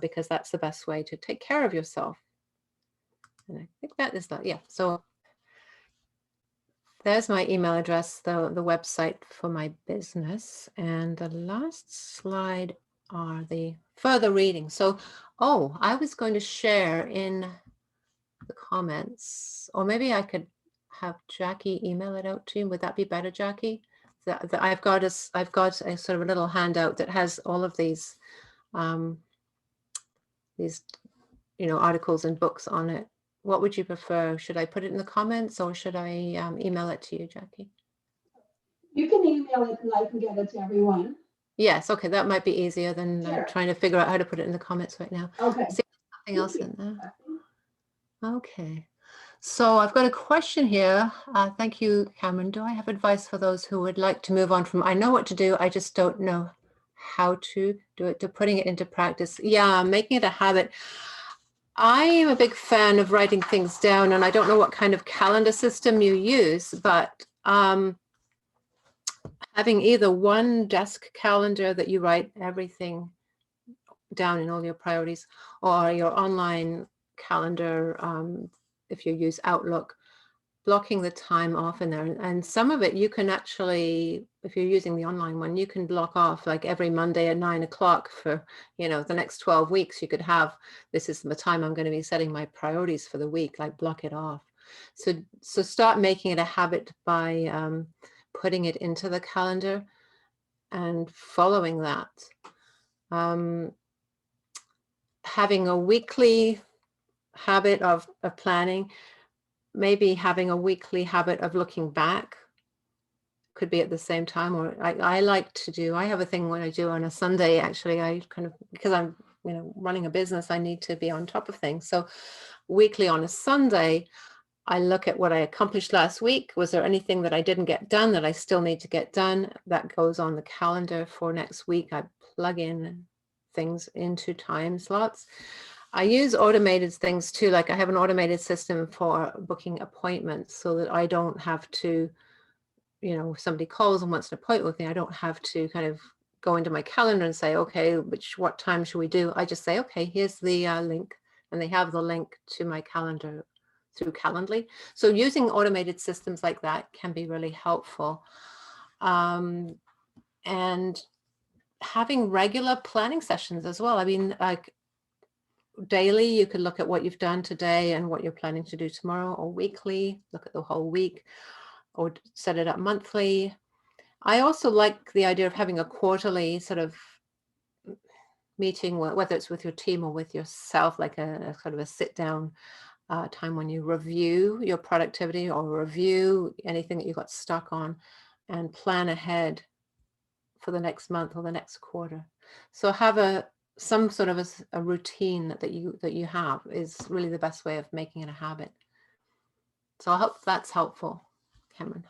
because that's the best way to take care of yourself. And I think that is that. Yeah. So there's my email address, the website for my business. And the last slide are the further reading. So, I was going to share in the comments, or maybe I could have Jackie email it out to you. Would that be better, Jackie? I've got a sort of a little handout that has all of these articles and books on it. What would you prefer? Should I put it in the comments, or should I email it to you, Jackie? You can email it and I can get it to everyone. Yes, okay, that might be easier than Sure. trying to figure out how to put it in the comments right now. Okay. See, nothing else in there. Okay. So I've got a question here. Thank you, Cameron. Do I have advice for those who would like to move on from, I know what to do, I just don't know how to do it, to putting it into practice? Yeah, making it a habit. I am a big fan of writing things down, and I don't know what kind of calendar system you use, but having either one desk calendar that you write everything down in all your priorities, or your online calendar, if you use Outlook, blocking the time off in there. And some of it you can actually, if you're using the online one, you can block off like every Monday at 9 o'clock for, the next 12 weeks. You could have, this is the time I'm going to be setting my priorities for the week, like block it off. So start making it a habit by putting it into the calendar and following that. Having a weekly habit of planning, maybe having a weekly habit of looking back, could be at the same time. Or I like to do, I have a thing what I do on a Sunday, actually. I kind of, because I'm running a business, I need to be on top of things. So weekly on a Sunday, I look at what I accomplished last week. Was there anything that I didn't get done that I still need to get done? That goes on the calendar for next week. I plug in things into time slots. I use automated things too. Like I have an automated system for booking appointments so that I don't have to, if somebody calls and wants an appointment with me, I don't have to kind of go into my calendar and say, okay, what time should we do? I just say, okay, here's the link, and they have the link to my calendar through Calendly. So using automated systems like that can be really helpful. And having regular planning sessions as well. I mean, like daily, you could look at what you've done today and what you're planning to do tomorrow, or weekly, look at the whole week, or set it up monthly. I also like the idea of having a quarterly sort of meeting, whether it's with your team or with yourself, like a sort of a sit down time when you review your productivity or review anything that you got stuck on and plan ahead for the next month or the next quarter. So have some sort of a routine that you have is really the best way of making it a habit. So I hope that's helpful, Cameron.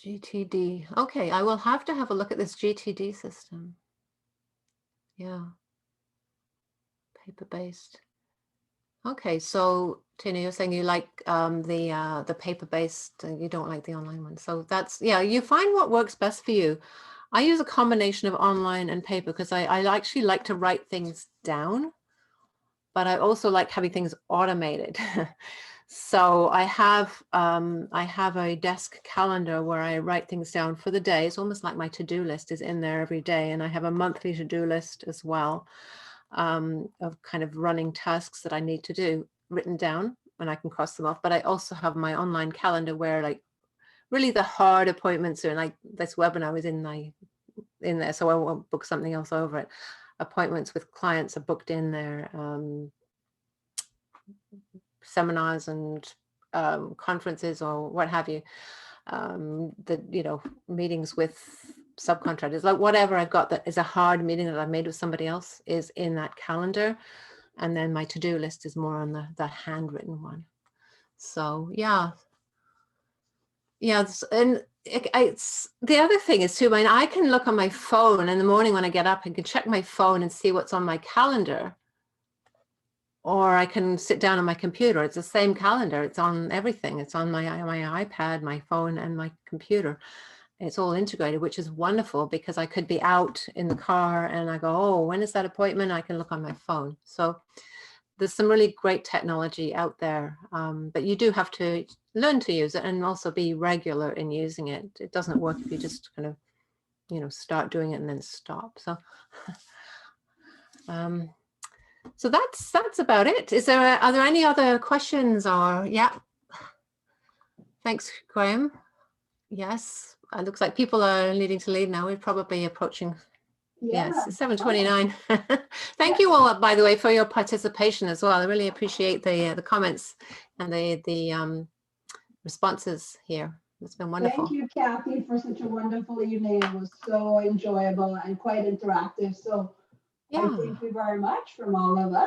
GTD. Okay, I will have to have a look at this GTD system. Yeah. Paper-based. Okay, so Tina, you're saying you like the paper-based, you don't like the online one. So that's, yeah, you find what works best for you. I use a combination of online and paper because I actually like to write things down, but I also like having things automated. So I have a desk calendar where I write things down for the day. It's almost like my to-do list is in there every day, and I have a monthly to-do list as well. Of kind of running tasks that I need to do written down, and I can cross them off. But I also have my online calendar where like really the hard appointments are, like this webinar was in there, so I won't book something else over it. Appointments with clients are booked in there. Seminars and conferences or what have you. The meetings with subcontractors, like whatever I've got that is a hard meeting that I've made with somebody else is in that calendar, and then my to-do list is more on the handwritten one. So yeah, and it's the other thing is too, I can look on my phone in the morning when I get up and can check my phone and see what's on my calendar, or I can sit down on my computer. It's the same calendar. It's on everything. It's on my iPad, my phone, and my computer. It's all integrated, which is wonderful because I could be out in the car and I go, oh, when is that appointment? I can look on my phone. So there's some really great technology out there, but you do have to learn to use it and also be regular in using it. It doesn't work if you just kind of, start doing it and then stop. So, so that's about it. Are there any other questions or, yeah. Thanks, Graham. Yes, it looks like people are needing to leave now. We're probably approaching, yes, 7:29. Thank you all, by the way, for your participation as well. I really appreciate the comments and the responses here. It's been wonderful. Thank you, Cathy, for such a wonderful evening. It was so enjoyable and quite interactive. So Yeah. I thank you very much from all of us.